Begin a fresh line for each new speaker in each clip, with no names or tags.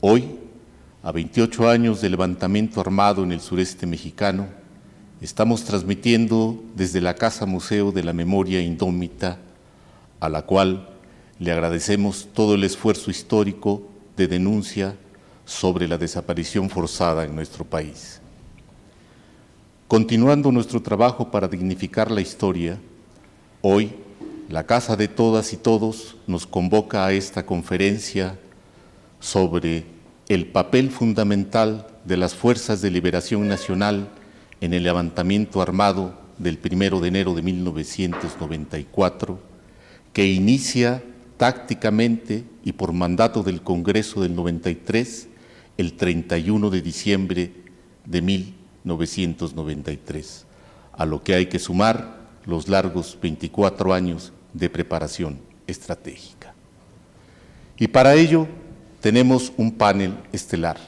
Hoy, a 28 años del levantamiento armado en el sureste mexicano, estamos transmitiendo desde la Casa Museo de la Memoria Indómita, a la cual le agradecemos todo el esfuerzo histórico de denuncia sobre la desaparición forzada en nuestro país. Continuando nuestro trabajo para dignificar la historia, hoy la Casa de Todas y Todos nos convoca a esta conferencia sobre el papel fundamental de las Fuerzas de Liberación Nacional en el levantamiento armado del 1 de enero de 1994, que inicia tácticamente y por mandato del Congreso del 93, el 31 de diciembre de 1993, a lo que hay que sumar los largos 24 años de preparación estratégica. Y para ello tenemos un panel estelar.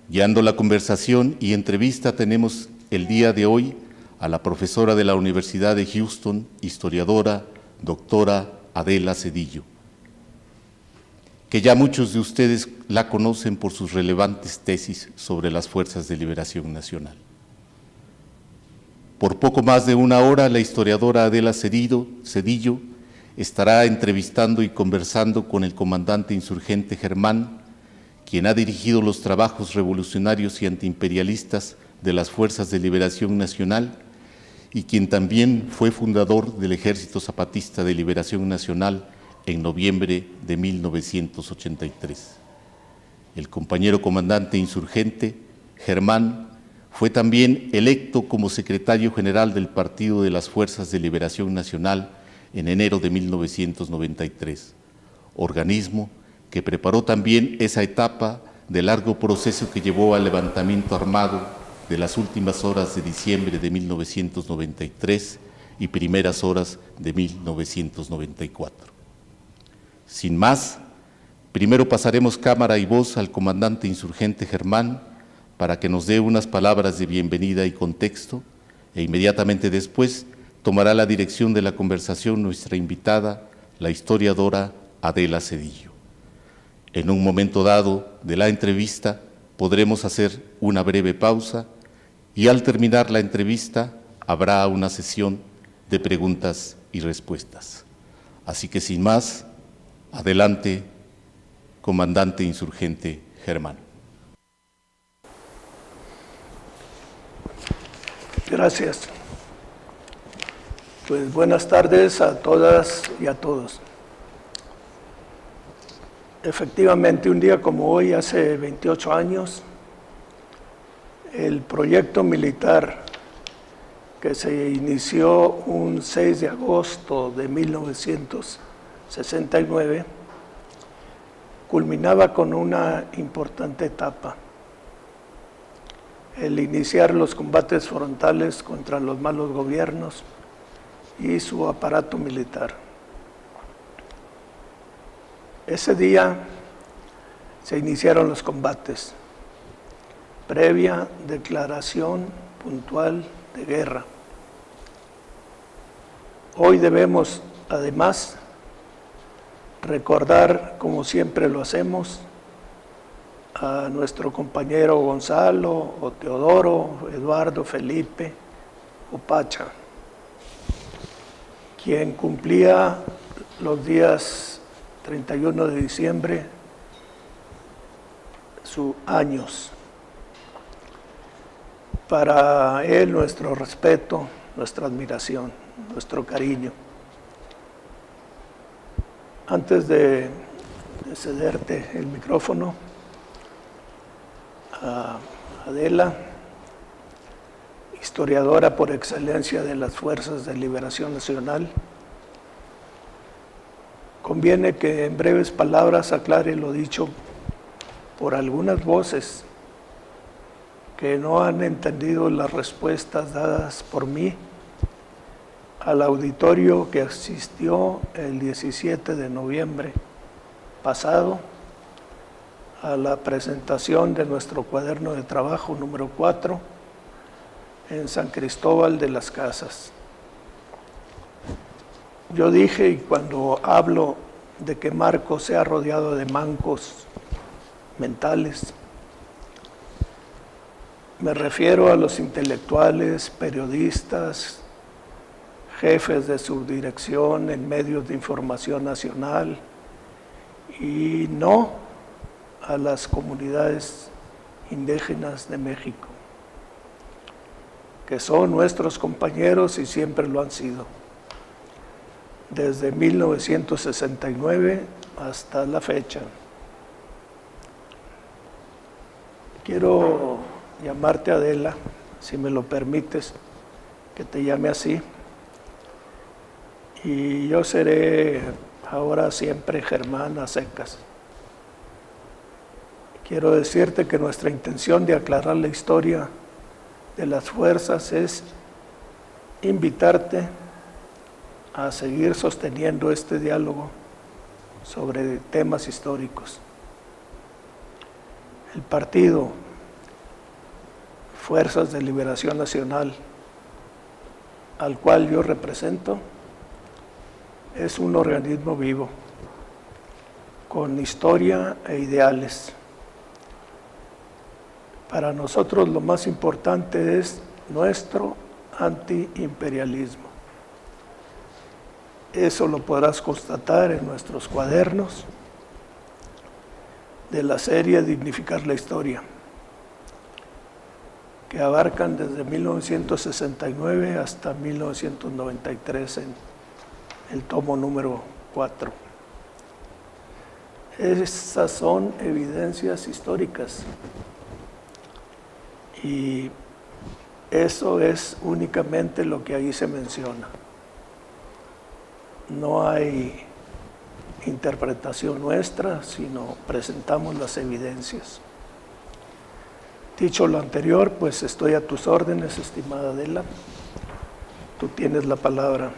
Guiando la conversación y entrevista tenemos el día de hoy a la profesora de la Universidad de Houston, historiadora, doctora Adela Zedillo, que ya muchos de ustedes la conocen por sus relevantes tesis sobre las Fuerzas de Liberación Nacional. Por poco más de una hora, la historiadora Adela Zedillo estará entrevistando y conversando con el comandante insurgente Germán, quien ha dirigido los trabajos revolucionarios y antiimperialistas de las Fuerzas de Liberación Nacional y quien también fue fundador del Ejército Zapatista de Liberación Nacional en noviembre de 1983. El compañero comandante insurgente, Germán, fue también electo como secretario general del Partido de las Fuerzas de Liberación Nacional en enero de 1993, organismo que preparó también esa etapa del largo proceso que llevó al levantamiento armado de las últimas horas de diciembre de 1993 y primeras horas de 1994. Sin más, primero pasaremos cámara y voz al comandante insurgente Germán para que nos dé unas palabras de bienvenida y contexto, e inmediatamente después tomará la dirección de la conversación nuestra invitada, la historiadora Adela Zedillo. En un momento dado de la entrevista podremos hacer una breve pausa y al terminar la entrevista habrá una sesión de preguntas y respuestas. Así que sin más, adelante, comandante insurgente Germán.
Gracias. Pues buenas tardes a todas y a todos. Efectivamente, un día como hoy, hace 28 años, el proyecto militar que se inició un 6 de agosto de 1969 culminaba con una importante etapa: el iniciar los combates frontales contra los malos gobiernos y su aparato militar. Ese día se iniciaron los combates, previa declaración puntual de guerra. Hoy debemos, además, recordar, como siempre lo hacemos, a nuestro compañero Gonzalo, o Teodoro, Eduardo, Felipe o Pacha, quien cumplía los días 31 de diciembre sus años. Para él nuestro respeto, nuestra admiración, nuestro cariño. Antes de cederte el micrófono a Adela, historiadora por excelencia de las Fuerzas de Liberación Nacional, conviene que en breves palabras aclare lo dicho por algunas voces que no han entendido las respuestas dadas por mí al auditorio que asistió el 17 de noviembre pasado a la presentación de nuestro cuaderno de trabajo número 4 en San Cristóbal de las Casas. Yo dije, y cuando hablo de que Marcos se ha rodeado de mancos mentales. Me refiero a los intelectuales, periodistas, jefes de subdirección en medios de información nacional y no a las comunidades indígenas de México, que son nuestros compañeros y siempre lo han sido, desde 1969 hasta la fecha. Quiero llamarte Adela, si me lo permites, que te llame así, y yo seré ahora siempre Germán a secas. Quiero decirte que nuestra intención de aclarar la historia de las fuerzas es invitarte a seguir sosteniendo este diálogo sobre temas históricos. El partido Fuerzas de Liberación Nacional, al cual yo represento, es un organismo vivo, con historia e ideales. Para nosotros lo más importante es nuestro antiimperialismo. Eso lo podrás constatar en nuestros cuadernos de la serie Dignificar la Historia, que abarcan desde 1969 hasta 1993 en el tomo número 4. Esas son evidencias históricas y eso es únicamente lo que ahí se menciona. No hay interpretación nuestra, sino presentamos las evidencias. Dicho lo anterior, pues estoy a tus órdenes, estimada Adela. Tú tienes la palabra.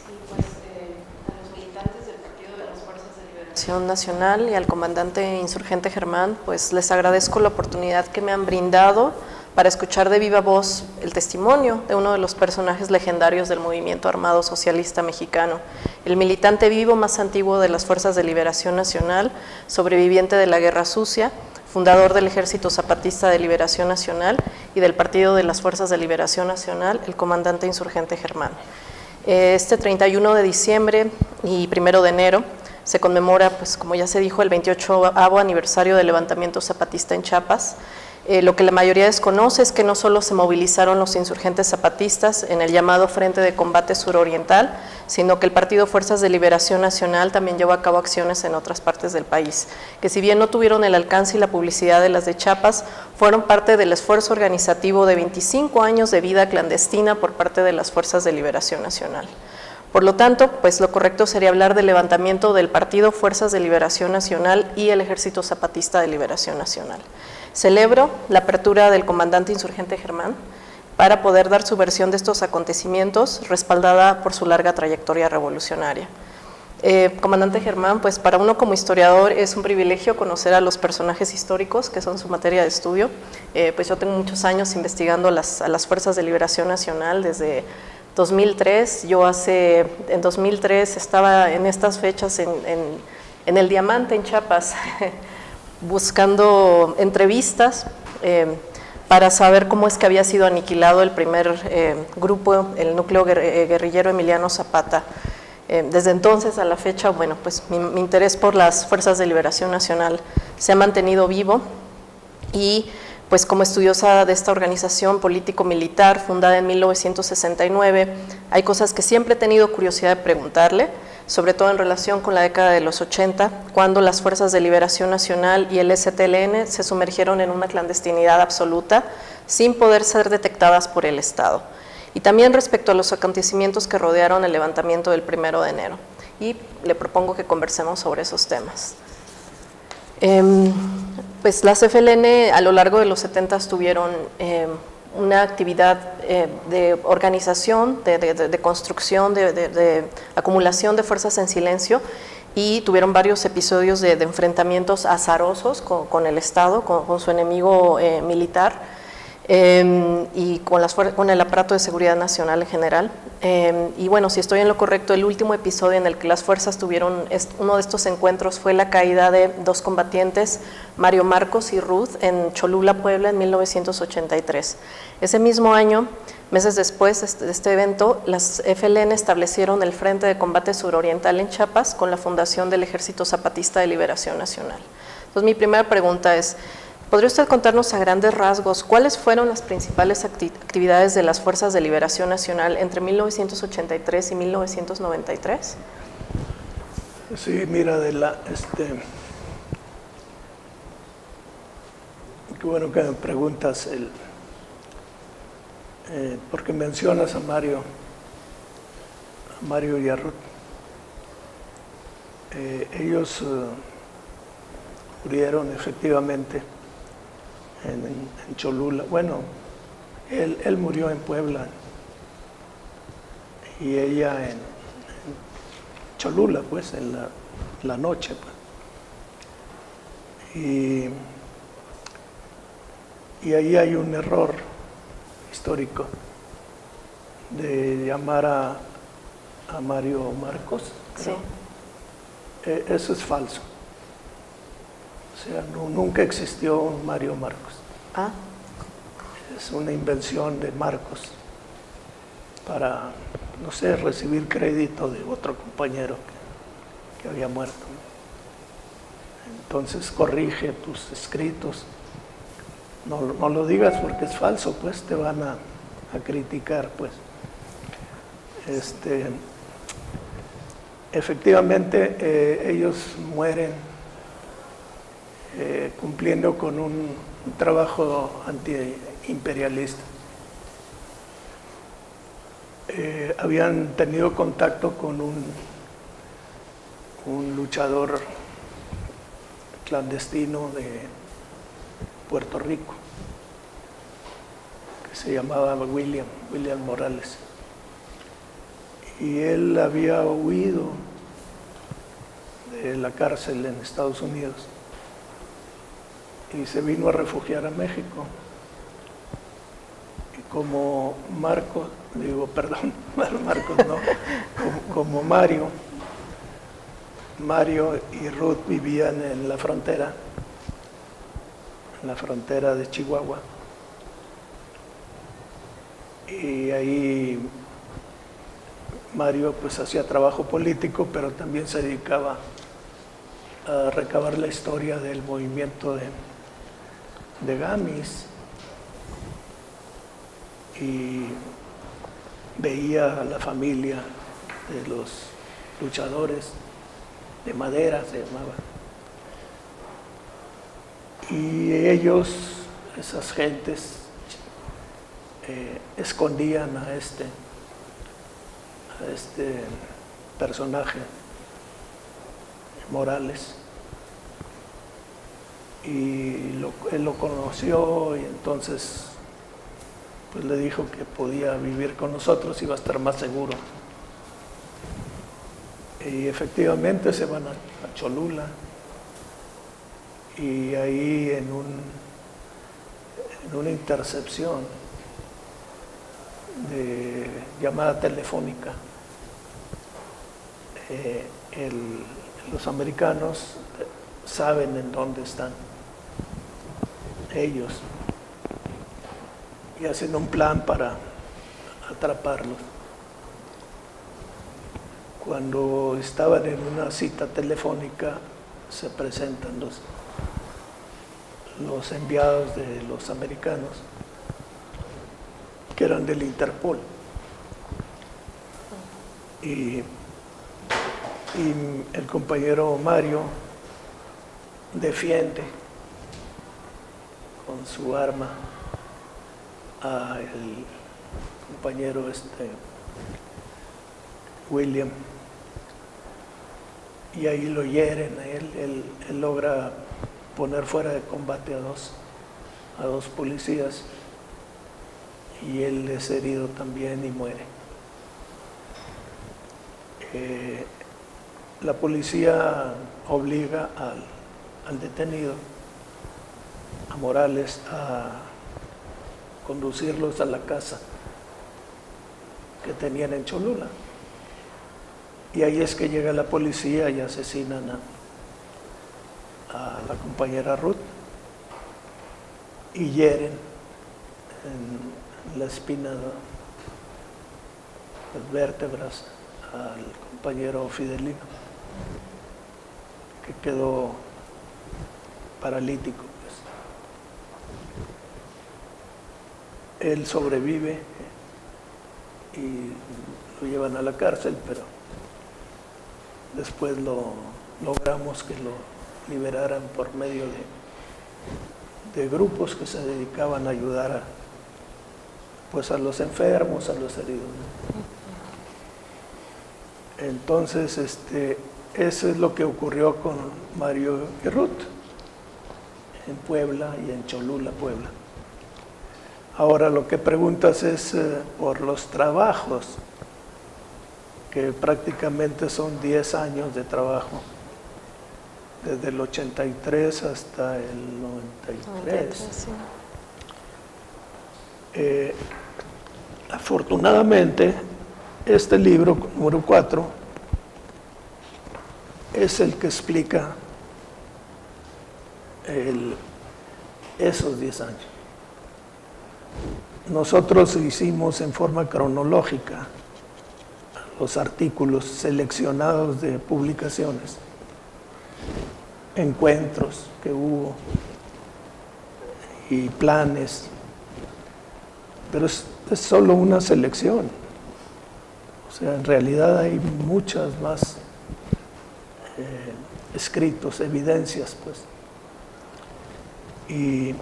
Sí, pues a los militantes del Partido de las Fuerzas de Liberación Nacional y al comandante insurgente Germán, pues les agradezco la oportunidad que me han brindado para escuchar de viva voz el testimonio de uno de los personajes legendarios del movimiento armado socialista mexicano, el militante vivo más antiguo de las Fuerzas de Liberación Nacional, sobreviviente de la Guerra Sucia, fundador del Ejército Zapatista de Liberación Nacional y del Partido de las Fuerzas de Liberación Nacional, el comandante insurgente Germán. Este 31 de diciembre y 1 de enero se conmemora, pues como ya se dijo, el 28º aniversario del levantamiento zapatista en Chiapas. Lo que la mayoría desconoce es que no solo se movilizaron los insurgentes zapatistas en el llamado Frente de Combate Suroriental, sino que el Partido Fuerzas de Liberación Nacional también llevó a cabo acciones en otras partes del país, que si bien no tuvieron el alcance y la publicidad de las de Chiapas, fueron parte del esfuerzo organizativo de 25 años de vida clandestina por parte de las Fuerzas de Liberación Nacional. Por lo tanto, pues lo correcto sería hablar del levantamiento del Partido Fuerzas de Liberación Nacional y el Ejército Zapatista de Liberación Nacional. Celebro la apertura del comandante insurgente Germán para poder dar su versión de estos acontecimientos, respaldada por su larga trayectoria revolucionaria. Comandante Germán, pues para uno como historiador es un privilegio conocer a los personajes históricos que son su materia de estudio. Pues yo tengo muchos años investigando a las Fuerzas de Liberación Nacional desde 2003. En 2003 estaba en estas fechas en el Diamante, en Chiapas, buscando entrevistas para saber cómo es que había sido aniquilado el primer grupo, el núcleo guerrillero Emiliano Zapata. Desde entonces a la fecha, bueno, pues mi interés por las Fuerzas de Liberación Nacional se ha mantenido vivo y pues como estudiosa de esta organización político-militar fundada en 1969, hay cosas que siempre he tenido curiosidad de preguntarle, sobre todo en relación con la década de los 80, cuando las Fuerzas de Liberación Nacional y el STLN se sumergieron en una clandestinidad absoluta sin poder ser detectadas por el Estado. Y también respecto a los acontecimientos que rodearon el levantamiento del 1 de enero. Y le propongo que conversemos sobre esos temas. Pues las FLN a lo largo de los 70 tuvieron una actividad de organización, de construcción, de acumulación de fuerzas en silencio y tuvieron varios episodios de enfrentamientos azarosos con el Estado, con su enemigo militar. y con el aparato de seguridad nacional en general. Y bueno, si estoy en lo correcto, el último episodio en el que las fuerzas tuvieron uno de estos encuentros fue la caída de 2 combatientes, Mario Marcos y Ruth, en Cholula, Puebla, en 1983. Ese mismo año, meses después de este evento, las FLN establecieron el Frente de Combate Suroriental en Chiapas con la fundación del Ejército Zapatista de Liberación Nacional. Entonces, mi primera pregunta es, ¿podría usted contarnos a grandes rasgos cuáles fueron las principales actividades de las Fuerzas de Liberación Nacional entre 1983 y 1993?
Sí, mira, qué bueno que me preguntas, porque mencionas a Mario y a Ruth. Ellos murieron efectivamente en Cholula. Bueno, él murió en Puebla y ella en Cholula, pues, en la noche. Pues. Y ahí hay un error histórico de llamar a Mario Marcos.
Sí.
Eso es falso. O sea, nunca existió un Mario Marcos.
Ah.
Es una invención de Marcos para, no sé, recibir crédito de otro compañero que había muerto. Entonces corrige tus escritos. No lo digas porque es falso, pues te van a criticar, pues. Efectivamente, ellos mueren cumpliendo con un trabajo antiimperialista. Habían tenido contacto con un luchador clandestino de Puerto Rico que se llamaba William Morales, y él había huido de la cárcel en Estados Unidos y se vino a refugiar a México. Y como Marcos no, como Mario y Ruth vivían en la frontera de Chihuahua, y ahí Mario pues hacía trabajo político, pero también se dedicaba a recabar la historia del movimiento de Gamis, y veía a la familia de los luchadores de Madera, se llamaba. Y ellos, esas gentes, escondían a este personaje, Morales, y él lo conoció, y entonces pues le dijo que podía vivir con nosotros, iba a estar más seguro. Y efectivamente se van a Cholula, y ahí en una intercepción de llamada telefónica, los americanos saben en dónde están ellos y hacen un plan para atraparlos. Cuando estaban en una cita telefónica, se presentan los enviados de los americanos, que eran del Interpol, y el compañero Mario defiende con su arma al compañero William, y ahí lo hieren a él. Él logra poner fuera de combate a dos policías, y él es herido también y muere. La policía obliga al detenido, a Morales, conducirlos a la casa que tenían en Cholula. Y ahí es que llega la policía y asesinan a la compañera Ruth y hieren en la espina, las vértebras, al compañero Fidelino, que quedó paralítico. Pues. Él sobrevive y lo llevan a la cárcel, pero después logramos que lo liberaran por medio de grupos que se dedicaban a ayudar a los enfermos, a los heridos. Entonces, eso es lo que ocurrió con Mario y Ruth en Puebla y en Cholula, Puebla. Ahora lo que preguntas es por los trabajos, que prácticamente son 10 años de trabajo, desde el 83 hasta el 93.
Sí.
Afortunadamente, este libro, número 4, es el que explica esos 10 años. Nosotros hicimos en forma cronológica los artículos seleccionados de publicaciones, encuentros que hubo y planes, pero es solo una selección. O sea, en realidad hay muchas más escritos, evidencias, pues. Y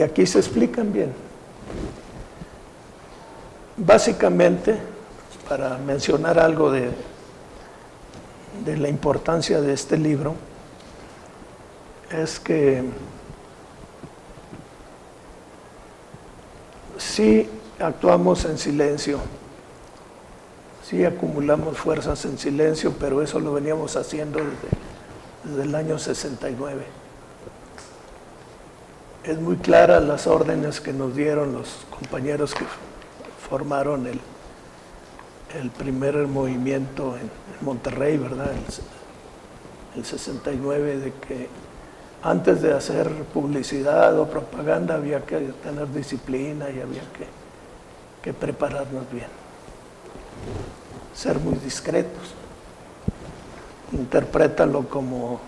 aquí se explican bien. Básicamente, para mencionar algo de la importancia de este libro, es que sí actuamos en silencio, sí acumulamos fuerzas en silencio, pero eso lo veníamos haciendo desde el año 69. Es muy clara las órdenes que nos dieron los compañeros que formaron el primer movimiento en Monterrey, ¿verdad? El 69, de que antes de hacer publicidad o propaganda había que tener disciplina y había que prepararnos bien. Ser muy discretos. Interprétalo como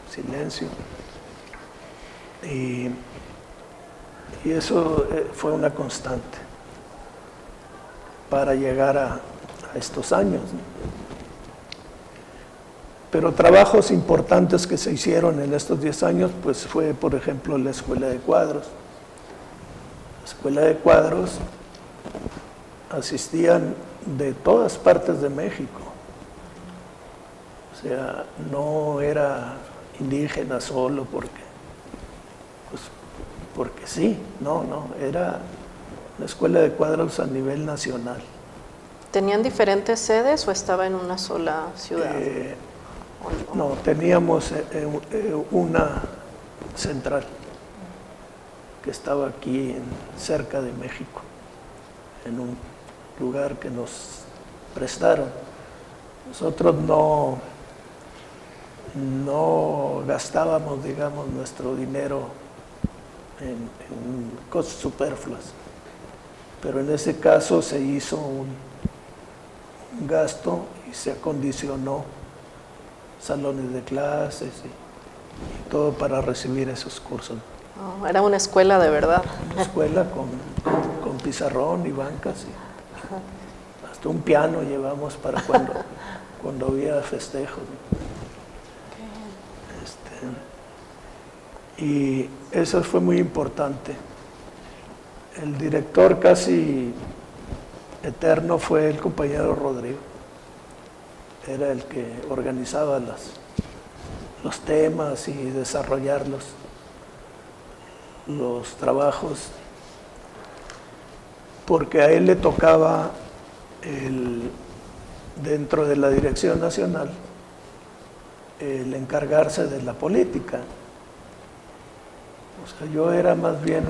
silencio. Y eso fue una constante para llegar a estos años, ¿no? Pero trabajos importantes que se hicieron en estos 10 años, pues fue, por ejemplo, la Escuela de Cuadros. La Escuela de Cuadros asistían de todas partes de México. O sea, no era indígena solo porque sí, no, era la Escuela de Cuadros a nivel nacional.
¿Tenían diferentes sedes o estaba en una sola ciudad?
No, teníamos una central que estaba aquí cerca de México, en un lugar que nos prestaron. Nosotros no gastábamos, digamos, nuestro dinero en cosas superfluas, pero en ese caso se hizo un gasto y se acondicionó salones de clases y todo para recibir esos cursos.
Oh, era una escuela de verdad.
Una escuela con pizarrón y bancas y hasta un piano llevamos para cuando había festejos. Y eso fue muy importante. El director casi eterno fue el compañero Rodrigo. Era el que organizaba los temas y desarrollar los trabajos, porque a él le tocaba dentro de la Dirección Nacional el encargarse de la política. O sea, yo era más bien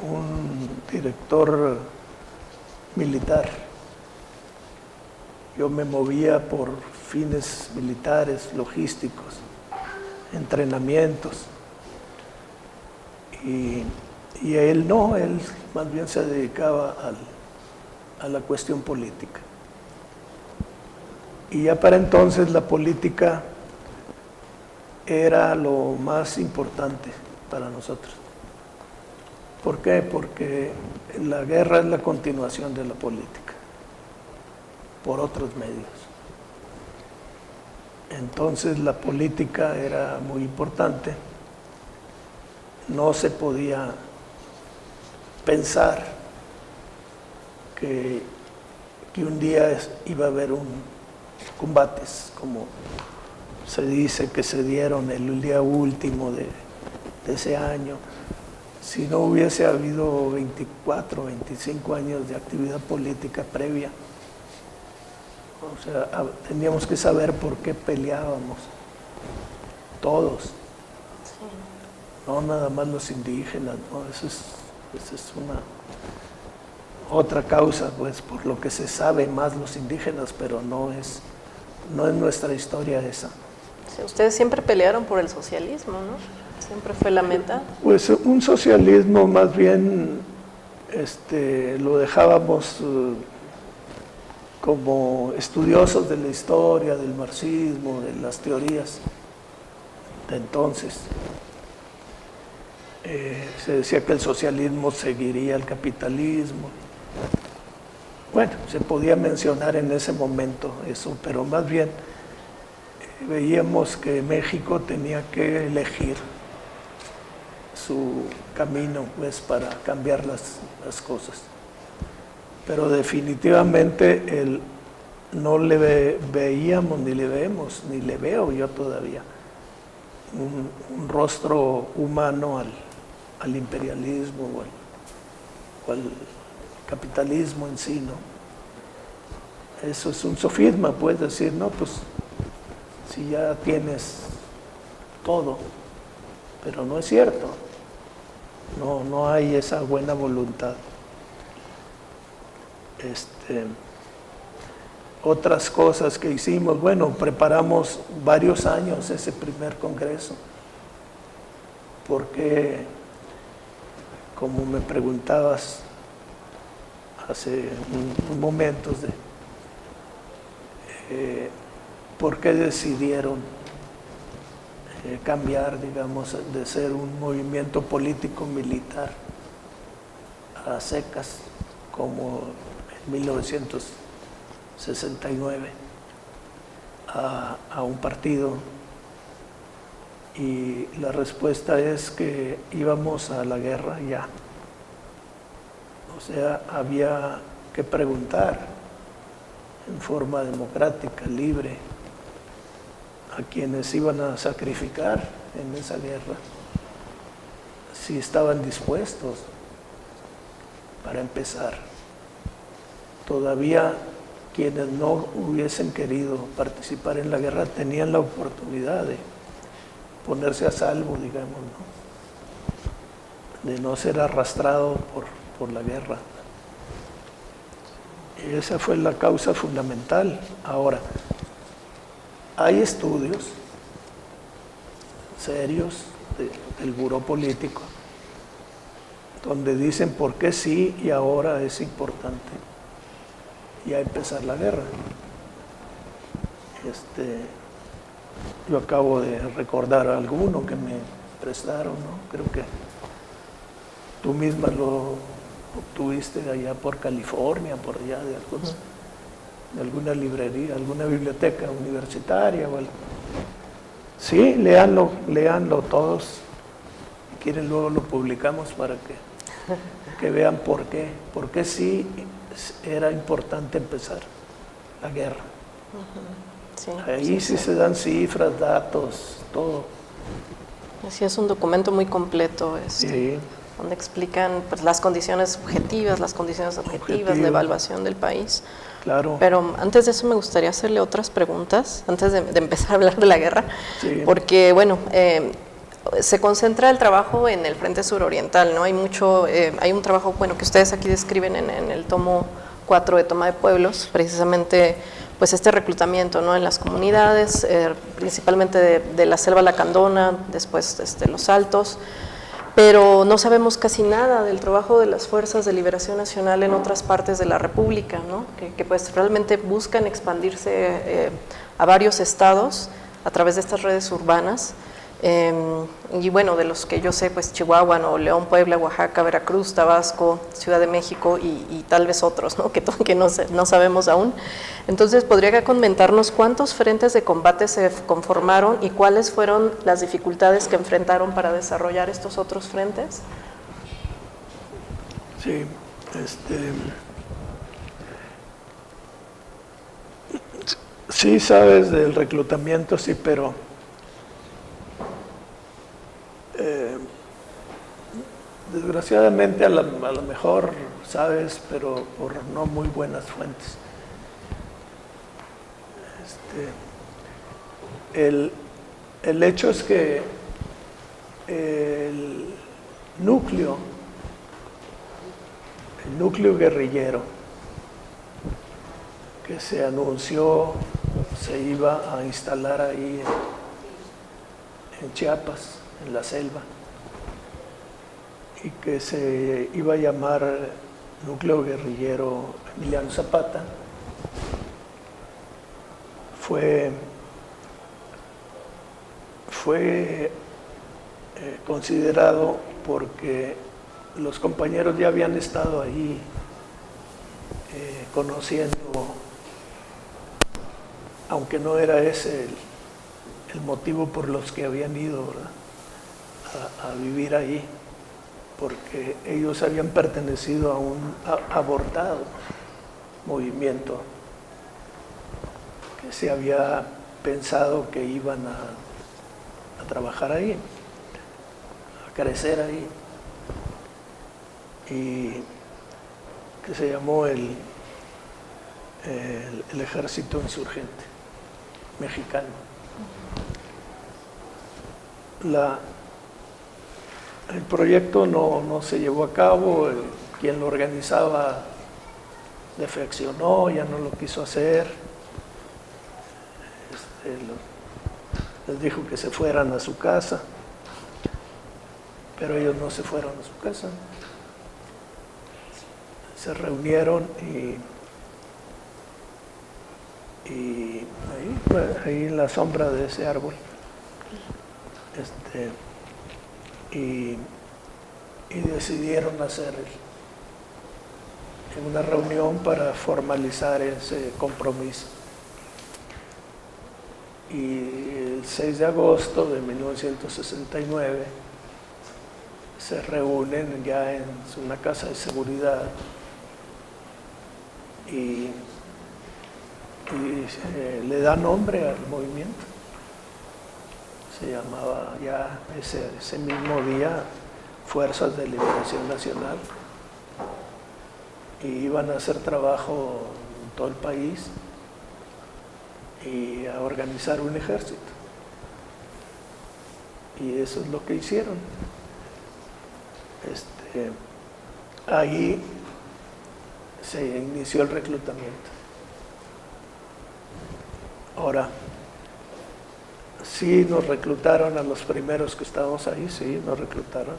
un director militar. Yo me movía por fines militares, logísticos, entrenamientos. Y él no, él más bien se dedicaba a la cuestión política. Y ya para entonces la política era lo más importante para nosotros. ¿Por qué? Porque la guerra es la continuación de la política, por otros medios. Entonces la política era muy importante. No se podía pensar que un día iba a haber combates, como se dice que se dieron el día último de ese año. Si no hubiese habido 24, 25 años de actividad política previa, o sea, teníamos que saber por qué peleábamos, todos. No nada más los indígenas, ¿no? Esa es otra causa, pues, por lo que se sabe más los indígenas, pero no es nuestra historia esa.
Sí, ustedes siempre pelearon por el socialismo, ¿no? Siempre fue la meta.
Pues un socialismo más bien lo dejábamos como estudiosos de la historia, del marxismo, de las teorías de entonces. Se decía que el socialismo seguiría el capitalismo. Bueno, se podía mencionar en ese momento eso, pero más bien veíamos que México tenía que elegir su camino, pues, para cambiar las cosas. Pero definitivamente no le veíamos, ni le vemos, ni le veo yo todavía un rostro humano al imperialismo o al capitalismo en sí, ¿no? Eso es un sofisma, puedes decir, no, pues si ya tienes todo, pero no es cierto, no hay esa buena voluntad. Otras cosas que hicimos, bueno, preparamos varios años ese primer congreso, porque, como me preguntabas hace unos momentos, ¿por qué decidieron cambiar, digamos, de ser un movimiento político militar a secas, como en 1969, a un partido? Y la respuesta es que íbamos a la guerra ya. O sea, había que preguntar en forma democrática, libre, a quienes iban a sacrificar en esa guerra, si estaban dispuestos. Para empezar, todavía quienes no hubiesen querido participar en la guerra tenían la oportunidad de ponerse a salvo, digamos, ¿no? De no ser arrastrado por la guerra. Esa fue la causa fundamental. Ahora, hay estudios serios del Buró Político donde dicen por qué sí y ahora es importante ya empezar la guerra. Yo acabo de recordar alguno que me prestaron, ¿no? Creo que tú misma lo obtuviste allá por California, por allá de alguna librería, alguna biblioteca universitaria o algo. Sí, léanlo todos. Si quieren, luego lo publicamos para que vean por qué sí era importante empezar la guerra.
Sí,
Ahí sí se dan cifras, datos, todo.
Así es, un documento muy completo,
Sí.
donde explican, pues, las condiciones objetivas, las condiciones objetivas de evaluación del país.
Claro.
Pero antes de eso me gustaría hacerle otras preguntas, antes de empezar a hablar de la guerra,
Sí.
porque, bueno, se concentra el trabajo en el Frente Suroriental, ¿no? Hay un trabajo, bueno, que ustedes aquí describen en el tomo 4 de Toma de Pueblos, precisamente pues este reclutamiento, ¿no?, en las comunidades, principalmente de la selva lacandona, después los Altos, pero no sabemos casi nada del trabajo de las Fuerzas de Liberación Nacional en otras partes de la República, ¿no?, que pues realmente buscan expandirse a varios estados a través de estas redes urbanas. Y bueno, de los que yo sé, pues Chihuahua, Nuevo León, Puebla, Oaxaca, Veracruz, Tabasco, Ciudad de México y tal vez otros, ¿no?, que no sabemos aún. Entonces, ¿podría comentarnos cuántos frentes de combate se conformaron y cuáles fueron las dificultades que enfrentaron para desarrollar estos otros frentes?
Sí, sí sabes del reclutamiento, sí, pero desgraciadamente a lo mejor sabes, pero por no muy buenas fuentes. El hecho es que el núcleo guerrillero que se anunció se iba a instalar ahí en Chiapas, en la selva, y que se iba a llamar Núcleo Guerrillero Emiliano Zapata, fue considerado porque los compañeros ya habían estado ahí conociendo, aunque no era ese el motivo por los que habían ido, ¿verdad?, a vivir ahí, porque ellos habían pertenecido a un abortado movimiento que se había pensado que iban a trabajar ahí, a crecer ahí, y que se llamó el Ejército Insurgente Mexicano. El proyecto no se llevó a cabo, quien lo organizaba defeccionó, ya no lo quiso hacer, les dijo que se fueran a su casa, pero ellos no se fueron a su casa, se reunieron y ahí en la sombra de ese árbol, y decidieron hacer una reunión para formalizar ese compromiso. Y el 6 de agosto de 1969 se reúnen ya en una casa de seguridad y le da nombre al movimiento. Se llamaba ya ese mismo día Fuerzas de Liberación Nacional, y iban a hacer trabajo en todo el país y a organizar un ejército, y eso es lo que hicieron. Ahí se inició el reclutamiento. Ahora, sí nos reclutaron a los primeros que estábamos ahí, sí, nos reclutaron.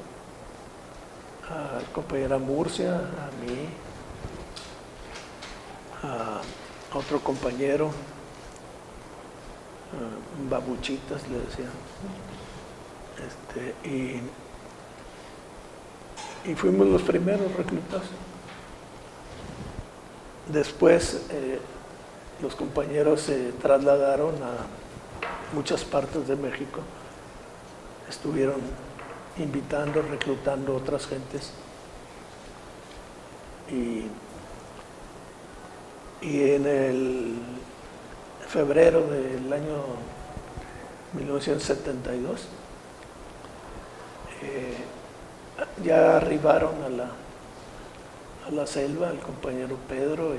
A la compañera Murcia, a mí, a otro compañero, Babuchitas le decían. Y fuimos los primeros reclutados. Después los compañeros se trasladaron a muchas partes de México, estuvieron invitando, reclutando otras gentes, y en el febrero del año 1972 ya arribaron a la selva el compañero Pedro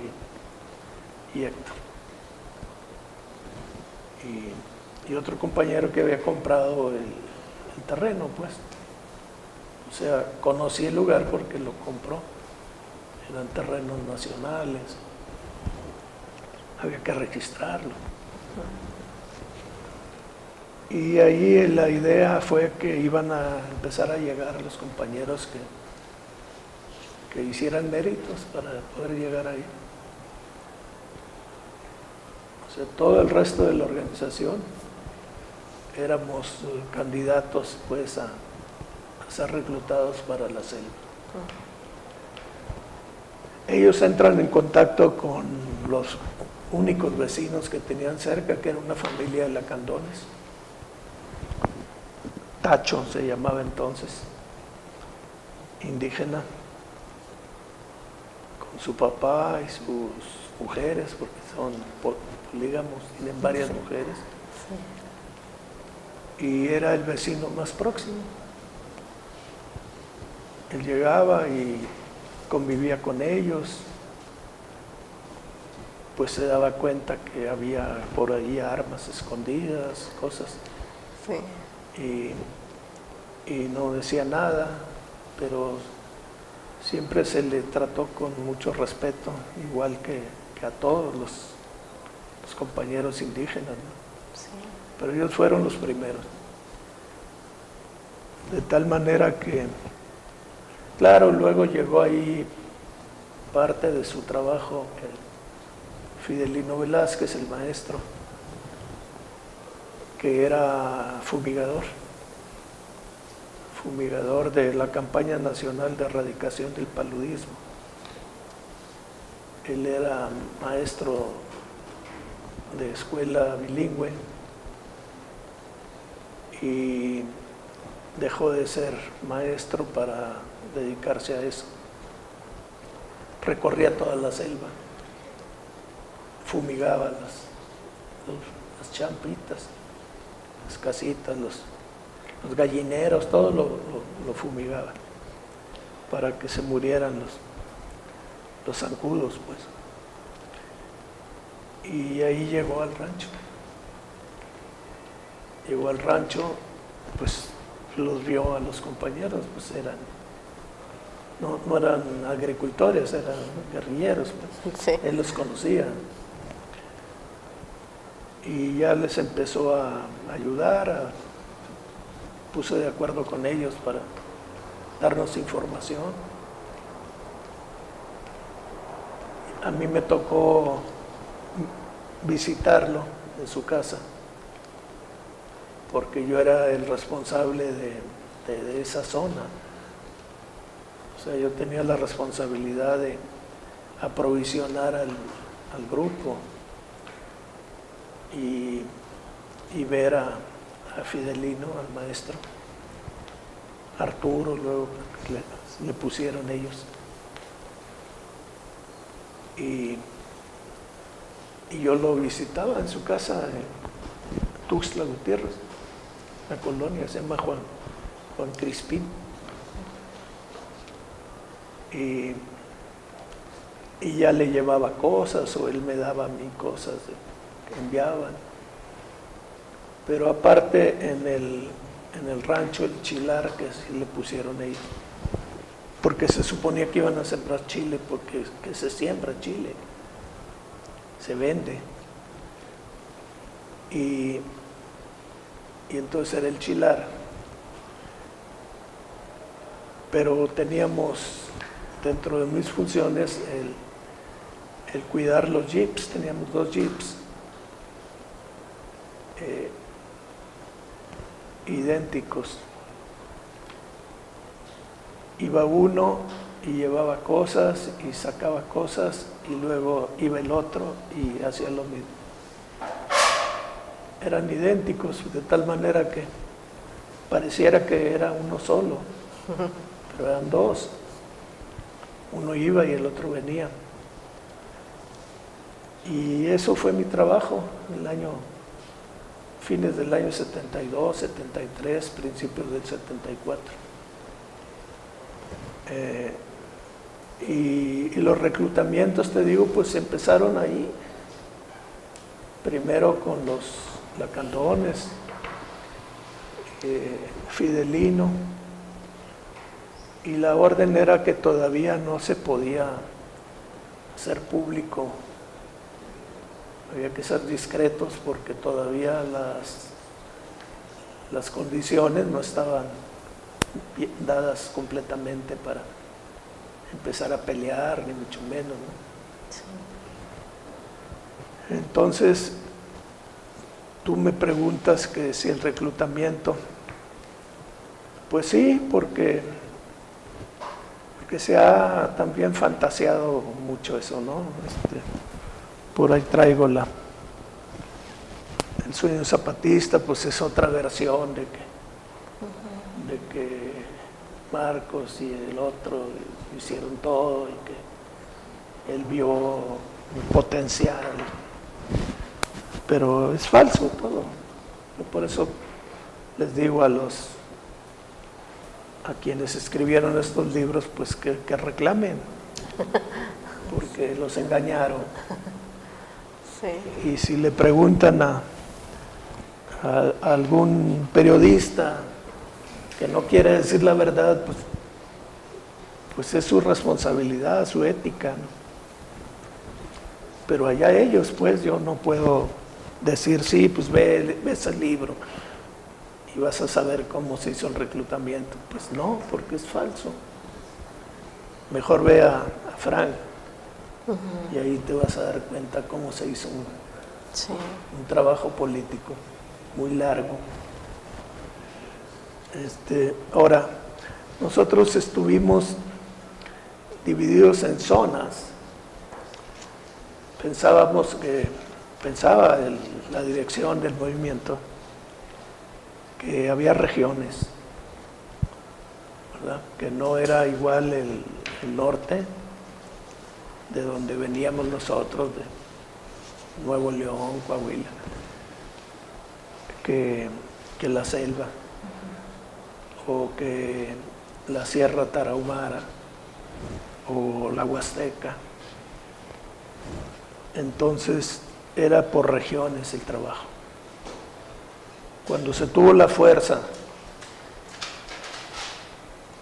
y Héctor, y otro compañero que había comprado el terreno, pues. O sea, conocí el lugar porque lo compró. Eran terrenos nacionales. Había que registrarlo. Y ahí la idea fue que iban a empezar a llegar los compañeros que hicieran méritos para poder llegar ahí. O sea, todo el resto de la organización éramos candidatos pues a ser reclutados para la selva. Ellos entran en contacto con los únicos vecinos que tenían cerca, que era una familia de lacandones. Tacho se llamaba entonces, indígena, con su papá y sus mujeres, porque son polígamos, tienen varias mujeres. Y era el vecino más próximo. Él llegaba y convivía con ellos, pues se daba cuenta que había por ahí armas escondidas, cosas.
Sí.
Y no decía nada, pero siempre se le trató con mucho respeto, igual que a todos los compañeros indígenas, ¿no?
Sí.
Pero ellos fueron los primeros. De tal manera que, claro, luego llegó ahí parte de su trabajo, Fidelino Velázquez, el maestro, que era fumigador de la campaña nacional de erradicación del paludismo. Él era maestro de escuela bilingüe y dejó de ser maestro para dedicarse a eso. Recorría toda la selva, fumigaba las champitas, las casitas, los gallineros, todo lo fumigaba para que se murieran los zancudos, pues. Y ahí llegó al rancho. Llegó al rancho, pues los vio a los compañeros, pues no eran agricultores, eran guerrilleros, pues.
Sí.
Él los conocía. Y ya les empezó a ayudar, puso de acuerdo con ellos para darnos información. A mí me tocó visitarlo en su casa, porque yo era el responsable de esa zona. O sea, yo tenía la responsabilidad de aprovisionar al grupo y ver a Fidelino, al maestro, Arturo, luego le pusieron ellos. Y yo lo visitaba en su casa en Tuxtla Gutiérrez, la colonia, se llama Juan Crispín. Y ya le llevaba cosas o él me daba a mí cosas que enviaban. Pero aparte en el rancho, el chilar, que sí le pusieron ellos, porque se suponía que iban a sembrar chile, porque que se siembra chile, se vende. Y entonces era el chilar. Pero teníamos dentro de mis funciones el cuidar los jeeps, teníamos 2 jeeps idénticos. Iba uno y llevaba cosas y sacaba cosas y luego iba el otro y hacía lo mismo. Eran idénticos de tal manera que pareciera que era uno solo, pero eran 2. Uno iba y el otro venía. Y eso fue mi trabajo fines del año 72, 73, principios del 74. Y los reclutamientos, te digo, pues empezaron ahí, primero con los lacandones, Fidelino, y la orden era que todavía no se podía hacer público, había que ser discretos porque todavía las condiciones no estaban dadas completamente para empezar a pelear, ni mucho menos, ¿no? Entonces, tú me preguntas que si el reclutamiento, pues sí, porque se ha también fantaseado mucho eso, ¿no? Por ahí traigo el sueño zapatista, pues es otra versión de que Marcos y el otro hicieron todo y que él vio un potencial. Pero es falso todo. Por eso les digo a quienes escribieron estos libros, pues que reclamen, porque los engañaron.
Sí.
Y si le preguntan a algún periodista que no quiere decir la verdad, pues es su responsabilidad, su ética, ¿no? Pero allá ellos, pues yo no puedo decir, sí, pues ve ese libro y vas a saber cómo se hizo el reclutamiento. Pues no, porque es falso. Mejor ve a Frank y ahí te vas a dar cuenta cómo se hizo un trabajo político muy largo. Ahora, nosotros estuvimos divididos en zonas. Pensaba la dirección del movimiento que había regiones, ¿verdad? Que no era igual el norte, de donde veníamos nosotros, de Nuevo León, Coahuila, que la selva, o que la Sierra Tarahumara, o la Huasteca. Entonces era por regiones el trabajo. Cuando se tuvo la fuerza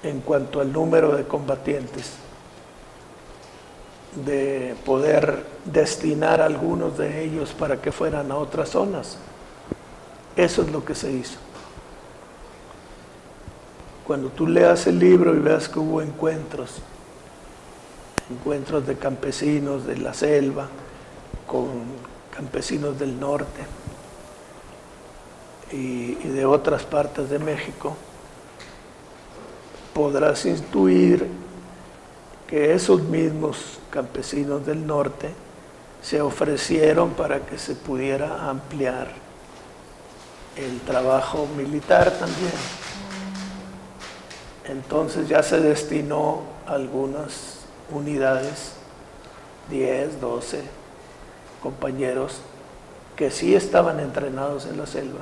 en cuanto al número de combatientes, de poder destinar a algunos de ellos para que fueran a otras zonas, eso es lo que se hizo. Cuando tú leas el libro y veas que hubo encuentros de campesinos de la selva con campesinos del norte y de otras partes de México, podrás intuir que esos mismos campesinos del norte se ofrecieron para que se pudiera ampliar el trabajo militar también. Entonces ya se destinó algunas unidades, 10, 12 compañeros que sí estaban entrenados en la selva,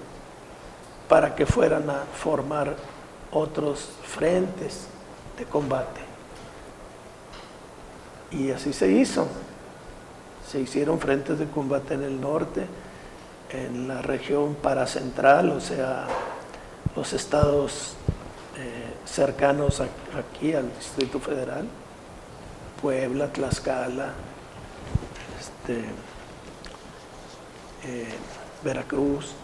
para que fueran a formar otros frentes de combate. Y así se hizo. Se hicieron frentes de combate en el norte, en la región paracentral, o sea, los estados cercanos aquí al Distrito Federal, Puebla, Tlaxcala, Veracruz,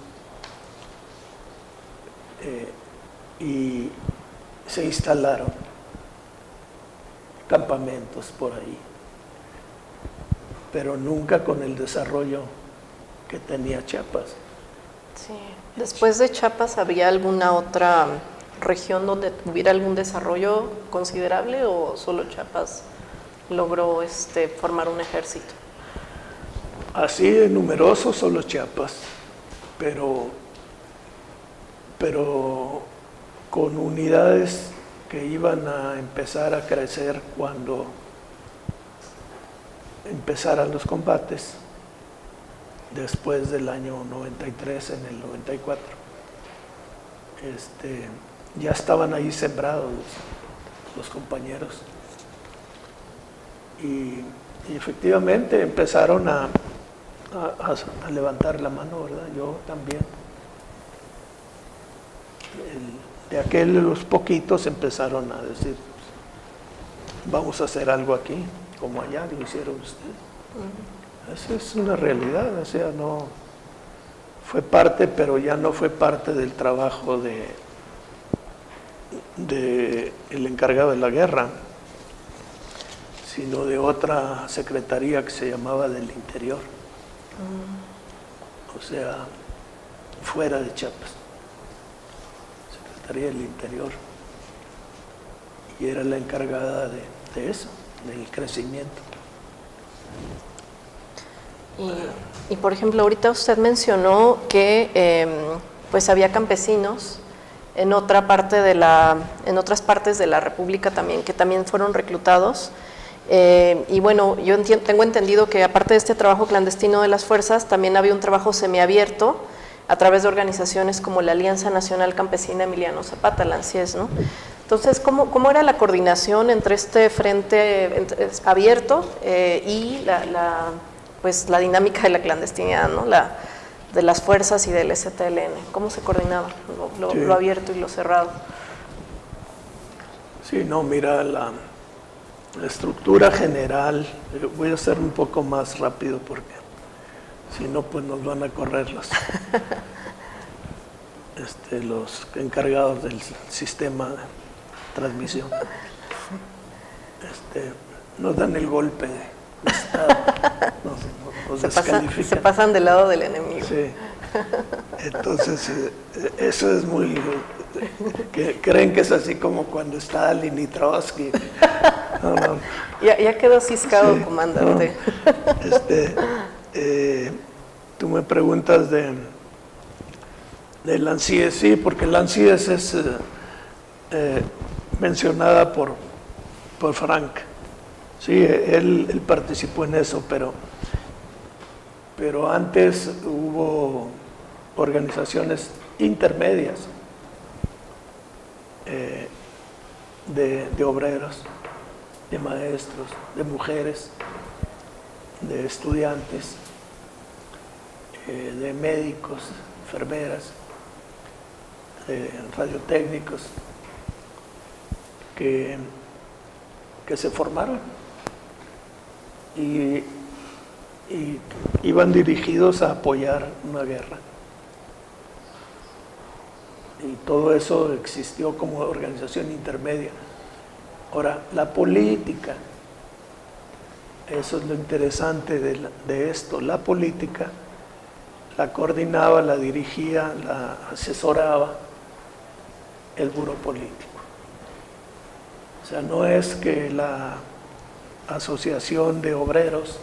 y se instalaron campamentos por ahí, pero nunca con el desarrollo que tenía Chiapas.
Sí. Después de Chiapas, ¿había alguna otra región donde tuviera algún desarrollo considerable o solo Chiapas logró formar un ejército?
Así de numeroso solo Chiapas, pero con unidades que iban a empezar a crecer cuando empezaran los combates, después del año 93, en el 94. Ya estaban ahí sembrados los compañeros. Y efectivamente empezaron a levantar la mano, ¿verdad? Yo también. de aquellos poquitos empezaron a decir, vamos a hacer algo aquí, como allá lo hicieron ustedes. Esa es una realidad, o sea, no fue parte, pero ya no fue parte del trabajo de el encargado de la guerra, sino de otra secretaría que se llamaba del Interior. O sea, fuera de Chiapas. Secretaría del Interior. Y era la encargada de eso, del crecimiento.
Y por ejemplo, ahorita usted mencionó que pues había campesinos en otras partes de la República también, que también fueron reclutados. Y bueno, yo tengo entendido que aparte de este trabajo clandestino de las fuerzas, también había un trabajo semiabierto a través de organizaciones como la Alianza Nacional Campesina Emiliano Zapata, la ANSIES, ¿no? Entonces, ¿cómo era la coordinación entre este frente abierto y pues, la dinámica de la clandestinidad, ¿no? De las fuerzas y del STLN? ¿Cómo se coordinaba lo abierto y lo cerrado?
Sí, no, mira, la estructura general, voy a ser un poco más rápido porque si no, pues nos van a correr los encargados del sistema de transmisión. Nos dan el golpe de Estado, nos descalifican.
Se pasan del lado del enemigo.
Sí. Entonces, eso es muy... creen que es así como cuando Stalin y Trotsky. No.
Ya quedó ciscado, sí, comandante.
Tú me preguntas de la ANSIES, sí, porque la ANSIES es mencionada por Frank. Sí, él participó en eso, pero antes hubo organizaciones intermedias de obreros, de maestros, de mujeres, de estudiantes, de médicos, enfermeras, de radiotécnicos, que se formaron y iban dirigidos a apoyar una guerra. Y todo eso existió como organización intermedia. Ahora, la política, eso es lo interesante de esto, la política la coordinaba, la dirigía, la asesoraba el Buró Político. O sea, no es que la asociación de obreros,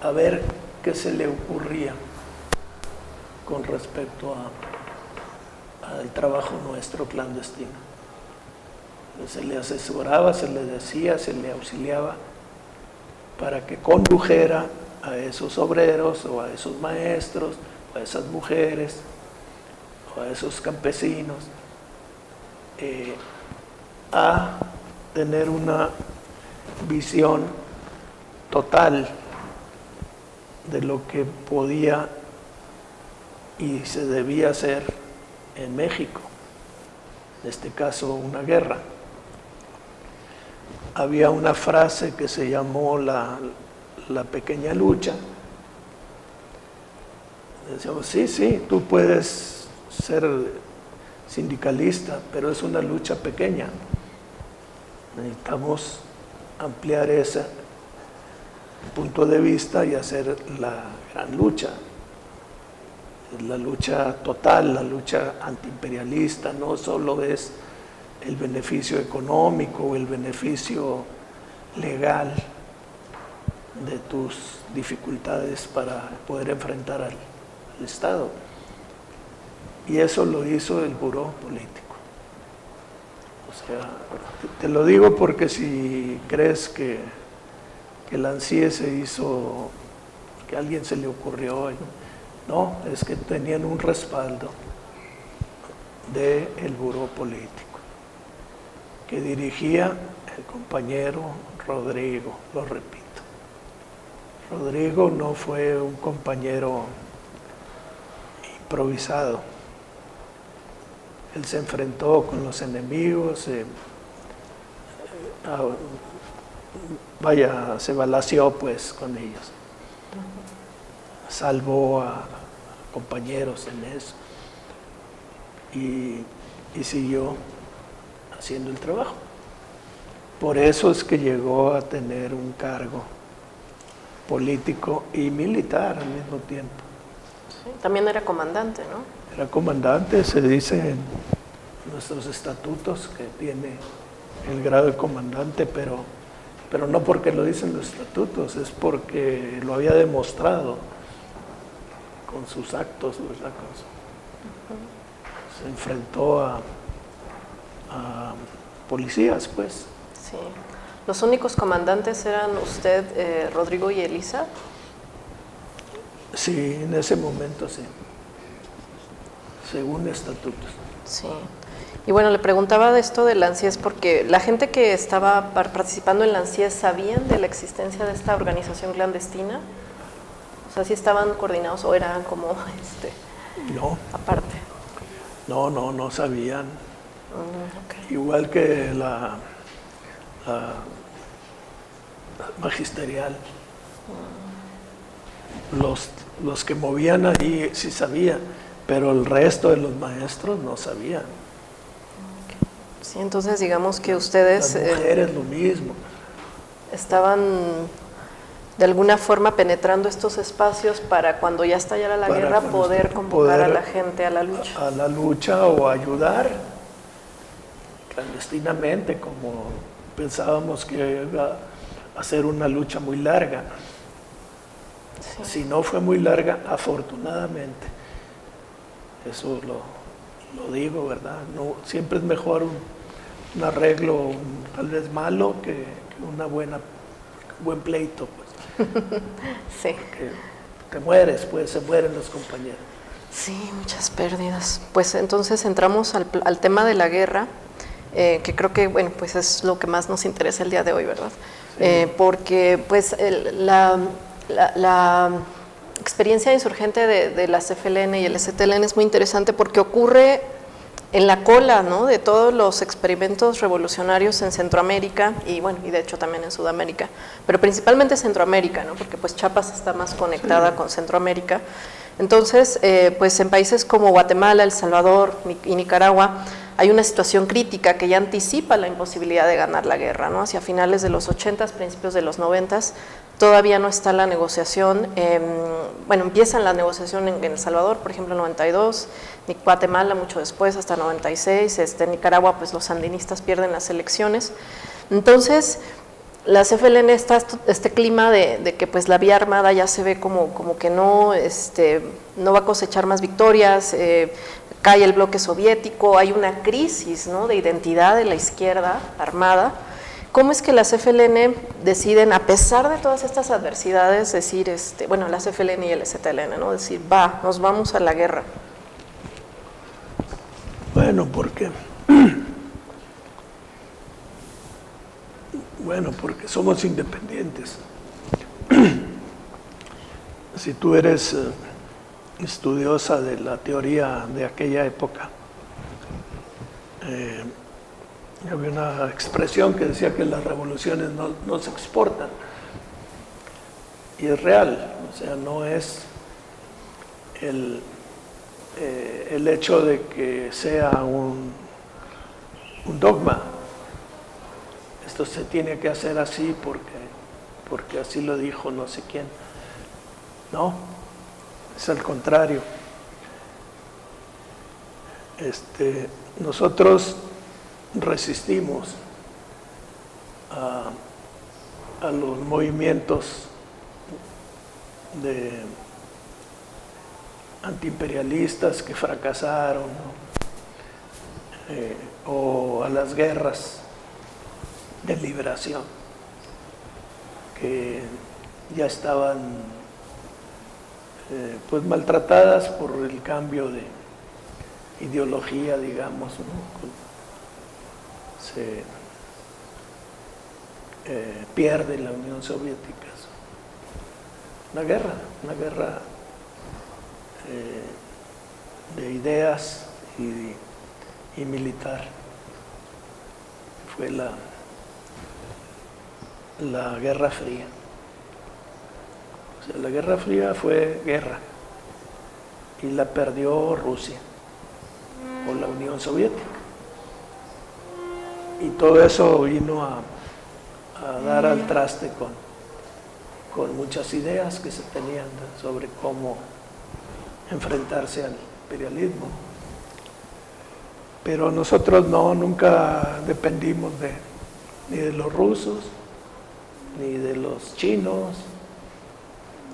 a ver qué se le ocurría con respecto al trabajo nuestro clandestino. Se le asesoraba, se le decía, se le auxiliaba para que condujera a esos obreros o a esos maestros o a esas mujeres o a esos campesinos a tener una visión total de lo que podía y se debía hacer en México, en este caso una guerra. Había una frase que se llamó la pequeña lucha. Decíamos, sí, tú puedes ser sindicalista, pero es una lucha pequeña. Necesitamos ampliar ese punto de vista y hacer la gran lucha. La lucha total, la lucha antiimperialista, no solo es el beneficio económico o el beneficio legal de tus dificultades para poder enfrentar al Estado. Y eso lo hizo el Buró Político. O sea, te lo digo porque si crees que la ANSIES se hizo, que a alguien se le ocurrió, no, es que tenían un respaldo del Buró Político, que dirigía el compañero Rodrigo, lo repito. Rodrigo no fue un compañero improvisado, Él se enfrentó con los enemigos, se balaceó pues con ellos. Salvó a compañeros en eso y siguió haciendo el trabajo. Por eso es que llegó a tener un cargo político y militar al mismo tiempo.
Sí, también era comandante, ¿no?
Era comandante, se dice en nuestros estatutos que tiene el grado de comandante, pero no porque lo dicen los estatutos, es porque lo había demostrado con sus actos, ¿verdad? Se enfrentó a policías, pues.
Sí. ¿Los únicos comandantes eran usted, Rodrigo y Elisa?
Sí, en ese momento sí, según estatutos.
Sí. Y bueno, le preguntaba de esto del ANSIES porque la gente que estaba participando en el ANSIES, ¿sabían de la existencia de esta organización clandestina? O sea, ¿sí estaban coordinados o eran como
No.
aparte?
No sabían.
Okay.
Igual que la magisterial. Los que movían ahí sí sabían, pero el resto de los maestros no sabían.
Sí, entonces digamos que ustedes...
Las mujeres lo mismo.
Estaban de alguna forma penetrando estos espacios para cuando ya estallara la guerra poder convocar a la gente a la lucha.
A la lucha o ayudar clandestinamente, como pensábamos que iba a ser una lucha muy larga.
Sí.
Si no fue muy larga, afortunadamente. Eso lo digo, ¿verdad? No, siempre es mejor un arreglo tal vez malo que un buen pleito, pues.
Sí.
Porque te mueres, pues se mueren los compañeros.
Sí, muchas pérdidas. Pues entonces entramos al tema de la guerra, que creo que, bueno, pues es lo que más nos interesa el día de hoy, ¿verdad? Sí. Porque pues la experiencia insurgente de la CFLN y el STLN es muy interesante porque ocurre en la cola, ¿no?, de todos los experimentos revolucionarios en Centroamérica y bueno, y de hecho también en Sudamérica, pero principalmente Centroamérica, ¿no?, porque pues Chiapas está más conectada con Centroamérica. Entonces, pues en países como Guatemala, El Salvador y Nicaragua hay una situación crítica que ya anticipa la imposibilidad de ganar la guerra, ¿no? Hacia finales de los 80s, principios de los 90s, todavía no está la negociación. Bueno, empiezan la negociación en El Salvador, por ejemplo, en 92, Guatemala mucho después, hasta 96, Nicaragua, pues los sandinistas pierden las elecciones. Entonces, la CFLN está este clima de que pues la vía armada ya se ve como que no va a cosechar más victorias, cae el bloque soviético, hay una crisis, ¿no?, de identidad de la izquierda armada. ¿Cómo es que la CFLN deciden, a pesar de todas estas adversidades, decir, bueno, la CFLN y el STLN, ¿no?, decir, nos vamos a la guerra?
Bueno, porque somos independientes. Si tú eres estudiosa de la teoría de aquella época, había una expresión que decía que las revoluciones no se exportan, y es real, o sea, no es el hecho de que sea un dogma. Esto se tiene que hacer así porque así lo dijo no sé quién. No, es al contrario. Nosotros resistimos a los movimientos de antiimperialistas que fracasaron, ¿no? O a las guerras de liberación que ya estaban pues maltratadas por el cambio de ideología, digamos, ¿no? Se pierde la Unión Soviética. Una guerra de ideas y militar. Fue la Guerra Fría. O sea, la Guerra Fría fue guerra y la perdió Rusia o la Unión Soviética. Y todo eso vino a dar al traste con muchas ideas que se tenían sobre cómo enfrentarse al imperialismo. Pero nosotros nunca dependimos ni de los rusos, ni de los chinos,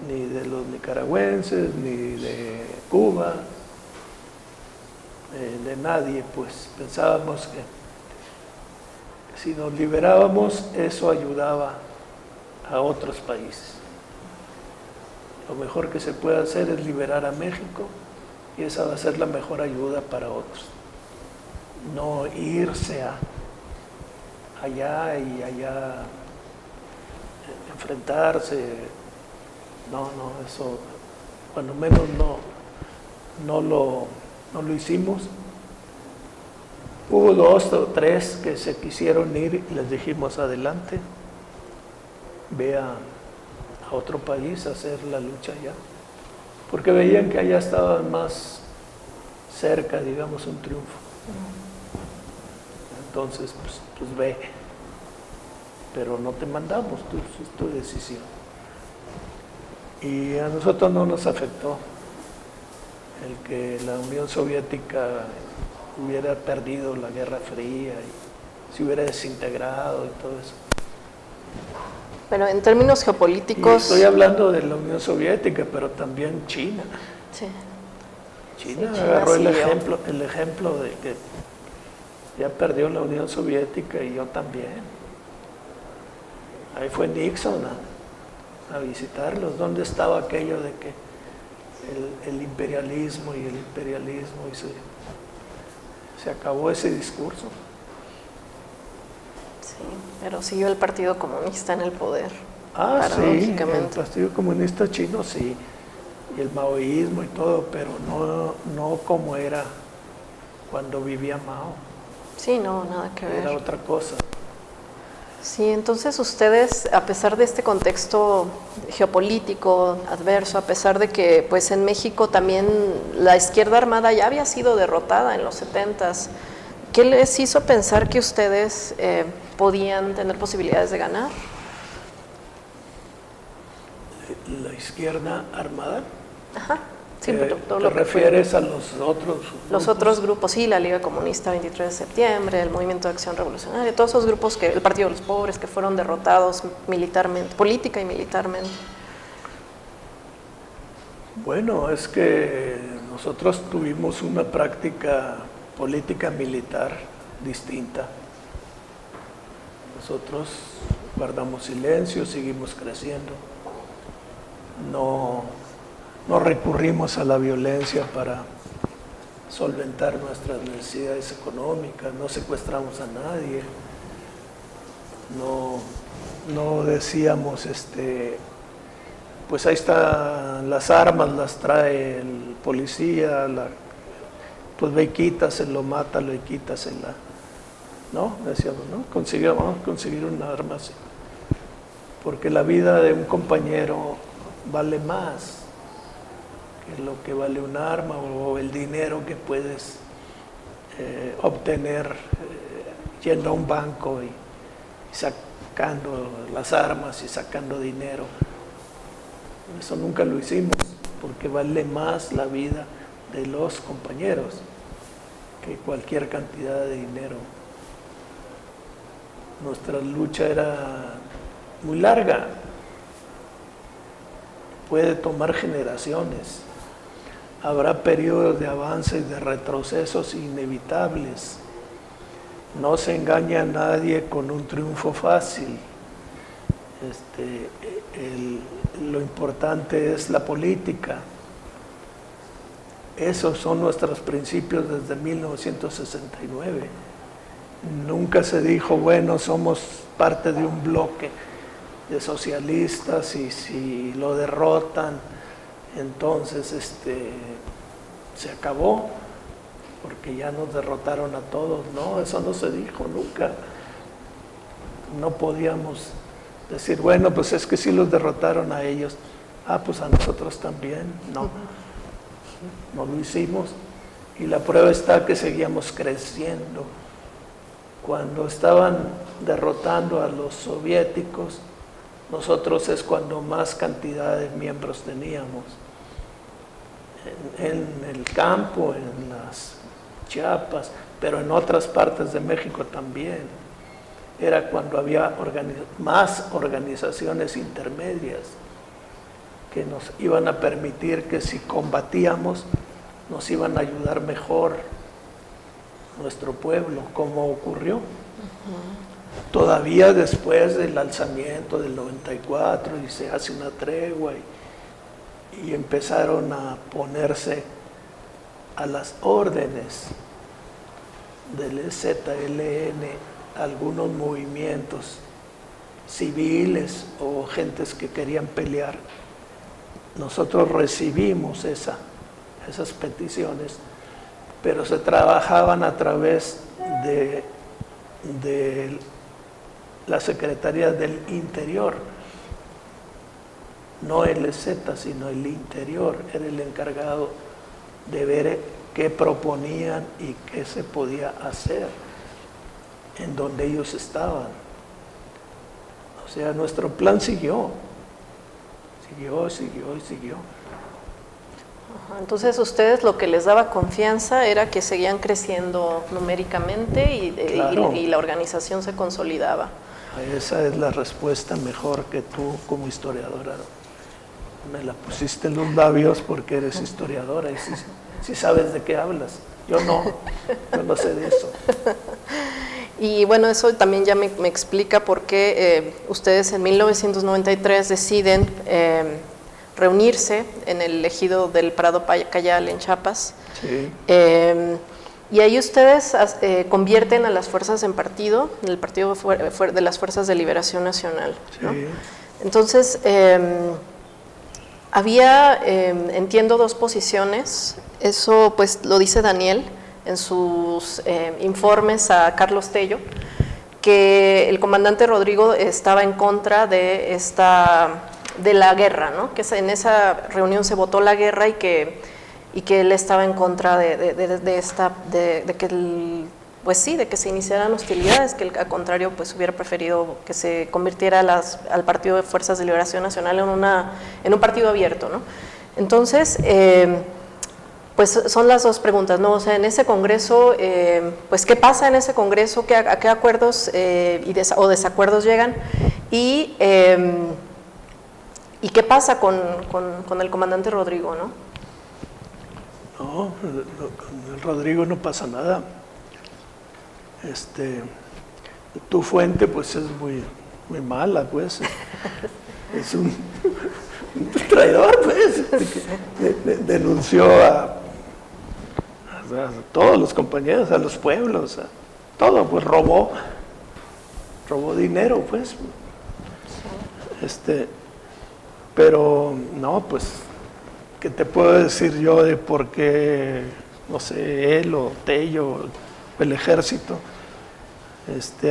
ni de los nicaragüenses, ni de Cuba, de nadie, pues pensábamos que si nos liberábamos, eso ayudaba a otros países. Lo mejor que se puede hacer es liberar a México y esa va a ser la mejor ayuda para otros. No irse allá y allá enfrentarse. No, eso, cuando menos no lo hicimos. Hubo 2 o 3 que se quisieron ir y les dijimos adelante, ve a otro país a hacer la lucha allá, porque veían que allá estaban más cerca, digamos, un triunfo. Entonces, pues ve, pero no te mandamos, es tu decisión. Y a nosotros no nos afectó el que la Unión Soviética hubiera perdido la Guerra Fría y se hubiera desintegrado y todo eso.
Pero en términos
Y
geopolíticos...
estoy hablando de la Unión Soviética, pero también China.
Sí.
China
Sí,
agarró el
siguió.
ejemplo de que ya perdió la Unión Soviética y yo también. Ahí fue Nixon a visitarlos. ¿Dónde estaba aquello de que el imperialismo y el imperialismo? Y se acabó ese discurso.
Sí, pero siguió el Partido Comunista en el poder.
Sí, el
paradójicamente.
Partido Comunista Chino sí, y el maoísmo y todo, pero no como era cuando vivía Mao.
Sí, no, nada que ver.
Era otra cosa.
Sí, entonces ustedes, a pesar de este contexto geopolítico adverso, a pesar de que pues en México también la izquierda armada ya había sido derrotada en los 70s, ¿qué les hizo pensar que ustedes podían tener posibilidades de ganar?
La izquierda armada.
Ajá. Sí,
¿Te
todo lo que fue.
refieres a los otros
Los otros grupos, sí, la Liga Comunista 23 de septiembre, el Movimiento de Acción Revolucionaria, todos esos grupos, el Partido de los Pobres, que fueron derrotados militarmente, política y militarmente.
Bueno, es que nosotros tuvimos una práctica política militar distinta. Nosotros guardamos silencio, seguimos creciendo. No recurrimos a la violencia para solventar nuestras necesidades económicas, no secuestramos a nadie, no decíamos, pues ahí están las armas, las trae el policía, pues ve y quítaselo, mátalo y quítasela. No, decíamos, no, vamos a conseguir un arma así, porque la vida de un compañero vale más que lo que vale un arma o el dinero que puedes obtener yendo a un banco y sacando las armas y sacando dinero. Eso nunca lo hicimos, porque vale más la vida de los compañeros que cualquier cantidad de dinero. Nuestra lucha era muy larga, puede tomar generaciones. Habrá periodos de avance y de retrocesos inevitables. No se engaña a nadie con un triunfo fácil. Lo importante es la política. Esos son nuestros principios desde 1969. Nunca se dijo, bueno, somos parte de un bloque de socialistas y si lo derrotan, entonces se acabó. porque ya nos derrotaron a todos. No, eso no se dijo nunca. No podíamos decir, bueno, pues es que sí los derrotaron a ellos. Ah, pues a nosotros también. No, no lo hicimos. Y la prueba está que seguíamos creciendo. Cuando estaban derrotando a los soviéticos, nosotros es cuando más cantidad de miembros teníamos. En el campo, en las Chiapas, pero en otras partes de México también. Era cuando había más organizaciones intermedias que nos iban a permitir que si combatíamos, nos iban a ayudar mejor nuestro pueblo, como ocurrió. Todavía después del alzamiento del 94 y se hace una tregua y empezaron a ponerse a las órdenes del EZLN algunos movimientos civiles o gentes que querían pelear. Nosotros recibimos esas peticiones, pero se trabajaban a través de la Secretaría del Interior, no el EZ, sino el Interior, era el encargado de ver qué proponían y qué se podía hacer en donde ellos estaban. O sea, nuestro plan siguió.
Entonces, ustedes lo que les daba confianza era que seguían creciendo numéricamente
Claro.
y la organización se consolidaba.
Esa es la respuesta mejor que tú como historiadora me la pusiste en los labios porque eres historiadora y si sabes de qué hablas. Yo no sé de eso.
Y bueno, eso también ya me explica por qué ustedes en 1993 deciden reunirse en el ejido del Prado Cayal en Chiapas.
Sí.
Y ahí ustedes convierten a las fuerzas en partido, el Partido de las Fuerzas de Liberación Nacional, ¿no?
Sí.
Entonces, había, entiendo, dos posiciones. Eso pues lo dice Daniel en sus informes a Carlos Tello, que el comandante Rodrigo estaba en contra de la guerra, ¿no? Que en esa reunión se votó la guerra y que él estaba en contra de que se iniciaran hostilidades, que él, al contrario, pues hubiera preferido que se convirtiera al Partido de Fuerzas de Liberación Nacional en un partido abierto, ¿no? Entonces, pues son las dos preguntas, ¿no? O sea, en ese congreso, pues, ¿qué pasa en ese congreso? ¿A qué acuerdos o desacuerdos llegan? Y qué pasa con el comandante Rodrigo, ¿no?
No, con el Rodrigo no pasa nada. Tu fuente pues es muy mala, pues. Es un traidor, pues. Denunció a todos los compañeros, a los pueblos, a todo, pues robó dinero, pues. Pero no, pues, ¿qué te puedo decir yo de por qué, no sé, él o Tello o el ejército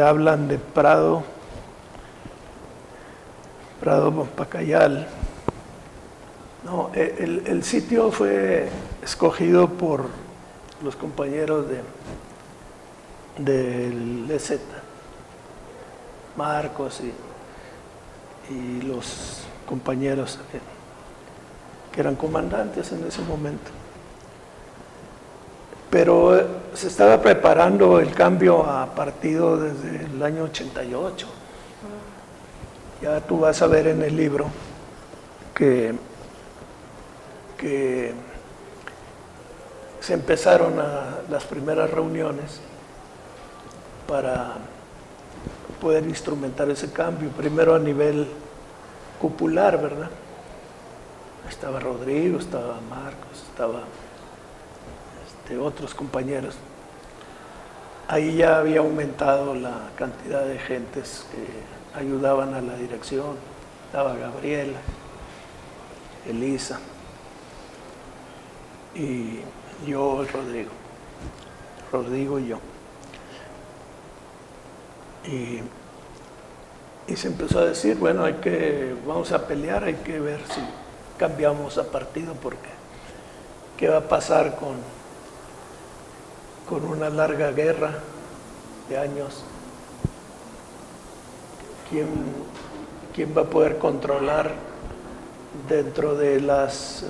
hablan de Prado Pacayal? No, el sitio fue escogido por los compañeros del EZ, Marcos y los compañeros que eran comandantes en ese momento. Pero se estaba preparando el cambio a partido desde el año 88. Ya tú vas a ver en el libro que se empezaron las primeras reuniones para poder instrumentar ese cambio, primero a nivel cupular, ¿verdad? Estaba Rodrigo, estaba Marcos, estaba otros compañeros. Ahí ya había aumentado la cantidad de gentes que ayudaban a la dirección. Estaba Gabriela, Elisa y yo, Rodrigo. Rodrigo y yo. Y se empezó a decir, bueno, vamos a pelear, hay que ver si cambiamos a partido, porque ¿qué va a pasar con una larga guerra de años? ¿Quién va a poder controlar dentro de las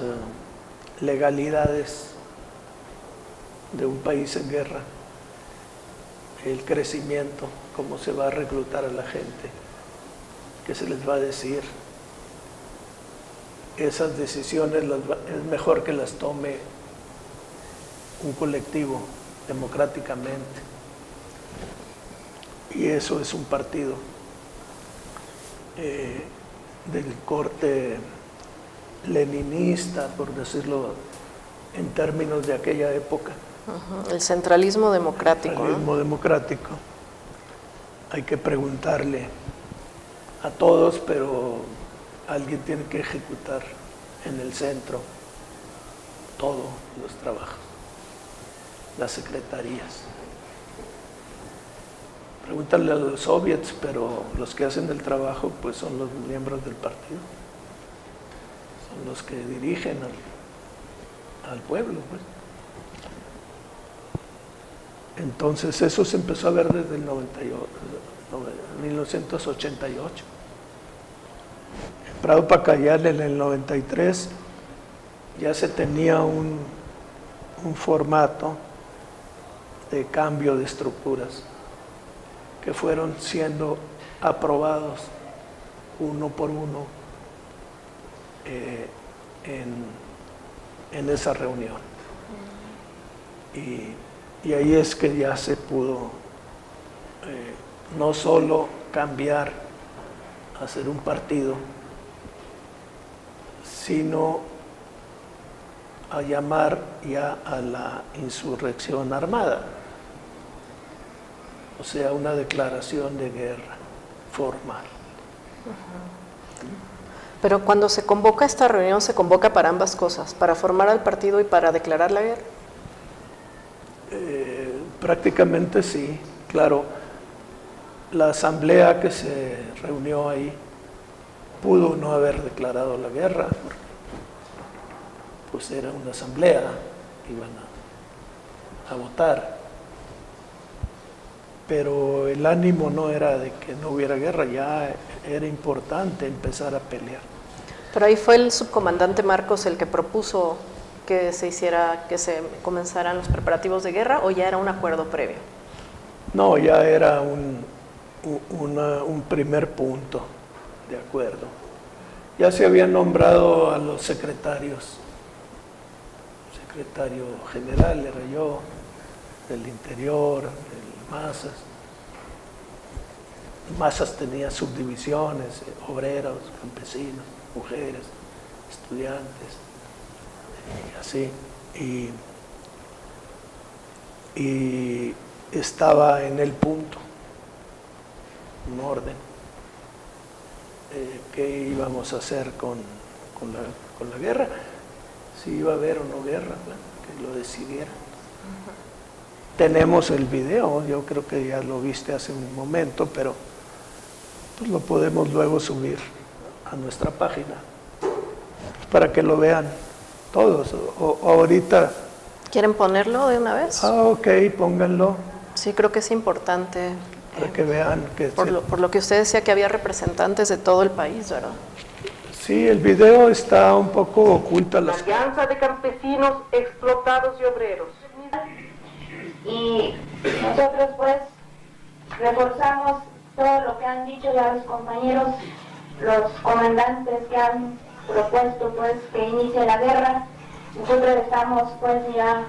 legalidades de un país en guerra el crecimiento? ¿Cómo se va a reclutar a la gente? ¿Qué se les va a decir? Esas decisiones es mejor que las tome un colectivo democráticamente, y eso es un partido del corte leninista, por decirlo en términos de aquella época.
El centralismo democrático.
El centralismo democrático. Hay que preguntarle a todos, pero alguien tiene que ejecutar en el centro todos los trabajos, las secretarías. Pregúntale a los soviets, pero los que hacen el trabajo pues son los miembros del partido, son los que dirigen al pueblo, pues. Entonces eso se empezó a ver desde el 1988. En Prado Pacayal, en el 93, ya se tenía un formato de cambio de estructuras que fueron siendo aprobados uno por uno en esa reunión. Y ahí es que ya se pudo no solo cambiar, hacer un partido, sino a llamar ya a la insurrección armada, o sea, una declaración de guerra formal.
Pero cuando se convoca esta reunión, se convoca para ambas cosas, para formar al partido y para declarar la guerra.
Prácticamente sí, claro. La asamblea que se reunió ahí pudo no haber declarado la guerra, porque pues era una asamblea, iban a votar. Pero el ánimo no era de que no hubiera guerra, ya era importante empezar a pelear.
Pero ahí fue el subcomandante Marcos el que propuso que se comenzaran los preparativos de guerra, ¿o ya era un acuerdo previo?
No, ya era un primer punto de acuerdo. Ya se habían nombrado a los secretarios. Secretario general era yo, del Interior, del Mazas. Mazas tenía subdivisiones, obreros, campesinos, mujeres, estudiantes, y así. Y estaba en el punto, un orden, qué íbamos a hacer con la guerra, si iba a haber o no guerra, bueno, que lo decidiera. Tenemos el video, yo creo que ya lo viste hace un momento, pero pues lo podemos luego subir a nuestra página para que lo vean todos. O ahorita.
¿Quieren ponerlo de una vez?
Ok, pónganlo.
Sí, creo que es importante.
Para que vean que...
Por lo que usted decía que había representantes de todo el país, ¿verdad?
Sí, el video está un poco oculto.
La Alianza de Campesinos Explotados y Obreros.
Y nosotros pues reforzamos todo lo que han dicho ya los compañeros, los comandantes que han propuesto pues que inicie la guerra. Nosotros estamos pues ya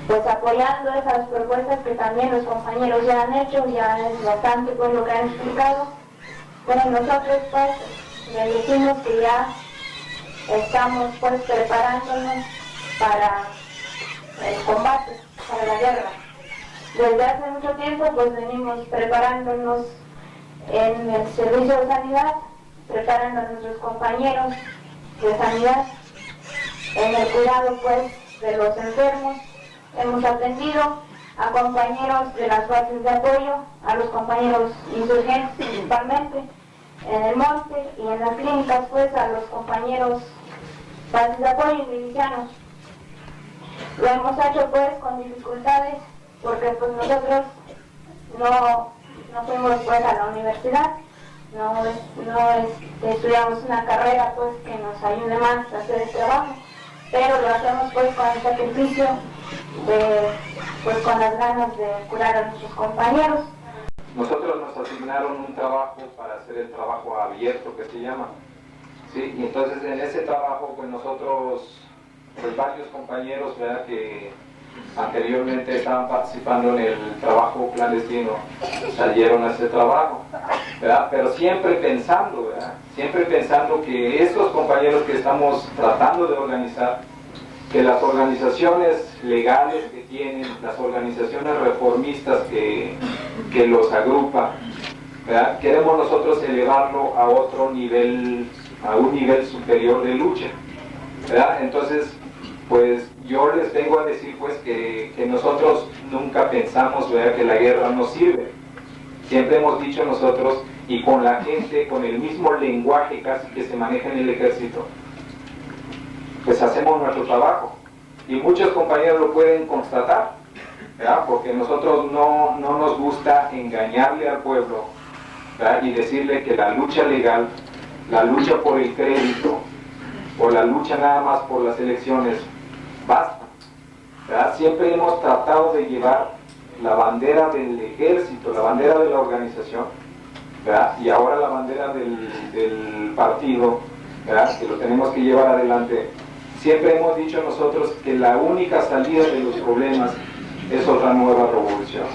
pues apoyando esas propuestas que también los compañeros ya han hecho, ya es bastante pues lo que han explicado. Pero nosotros pues les decimos que ya estamos pues preparándonos para el combate, para la guerra. Desde hace mucho tiempo pues venimos preparándonos en el servicio de sanidad, preparando a nuestros compañeros de sanidad en el cuidado pues de los enfermos. Hemos atendido a compañeros de las bases de apoyo, a los compañeros insurgentes principalmente, en el monte y en las clínicas, pues a los compañeros bases de apoyo y milicianos. Lo hemos hecho pues con dificultades porque pues nosotros no fuimos pues a la universidad, no estudiamos una carrera pues que nos ayude más a hacer el trabajo, pero lo hacemos pues con el sacrificio pues con las ganas de curar a nuestros compañeros.
Nosotros nos asignaron un trabajo para hacer el trabajo abierto que se llama, ¿sí? Y entonces en ese trabajo pues nosotros, pues varios compañeros, ¿verdad?, que anteriormente estaban participando en el trabajo clandestino, salieron a ese trabajo, ¿verdad? Pero siempre pensando, ¿verdad?, siempre pensando que estos compañeros que estamos tratando de organizar, que las organizaciones legales que tienen, las organizaciones reformistas que los agrupan, ¿verdad?, queremos nosotros elevarlo a otro nivel, a un nivel superior de lucha, ¿verdad? Entonces, pues yo les vengo a decir pues que nosotros nunca pensamos, ¿verdad?, que la guerra no sirve. Siempre hemos dicho nosotros, y con la gente, con el mismo lenguaje casi que se maneja en el ejército, pues hacemos nuestro trabajo. Y muchos compañeros lo pueden constatar, ¿verdad?, porque nosotros no nos gusta engañarle al pueblo, ¿verdad?, y decirle que la lucha legal, la lucha por el crédito, o la lucha nada más por las elecciones, basta, ¿verdad? Siempre hemos tratado de llevar la bandera del ejército, la bandera de la organización, ¿verdad?, y ahora la bandera del partido, ¿verdad?, que lo tenemos que llevar adelante. Siempre hemos dicho nosotros que la única salida de los problemas es otra nueva revolución.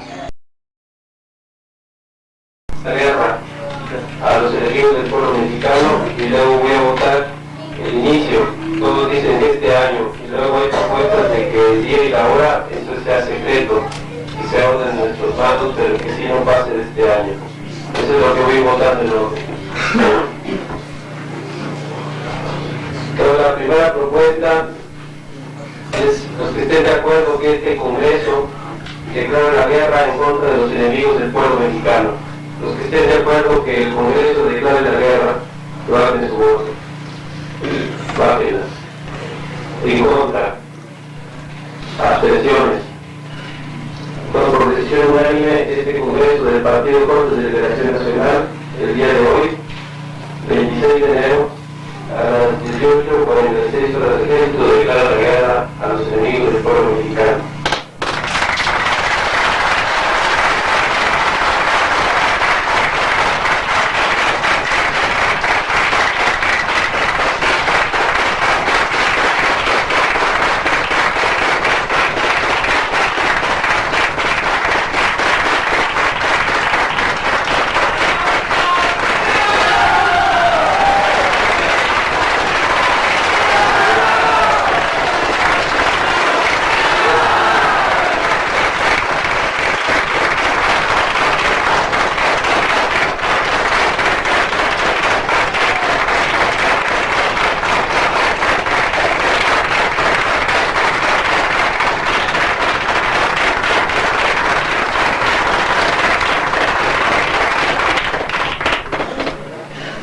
La guerra a los enemigos del pueblo mexicano, y luego voy a votar el inicio. Todos dicen este año, y luego hay propuestas de que el día y la hora eso sea secreto y sea orden de nuestros mandos, pero que sí no pase de este año. Eso es lo que voy votando. Pero la primera propuesta es los que estén de acuerdo que este Congreso declare la guerra en contra de los enemigos del pueblo mexicano. Los que estén de acuerdo que el Congreso declare la guerra, lo hagan en su voto. Bájenlas. En contra. Abstenciones. Bueno, por decisión unánime, este Congreso del Partido Cortes de Liberación Nacional, el día de hoy, 26 de enero, a las 18:46 horas del ejército, declara la guerra a los enemigos del pueblo mexicano.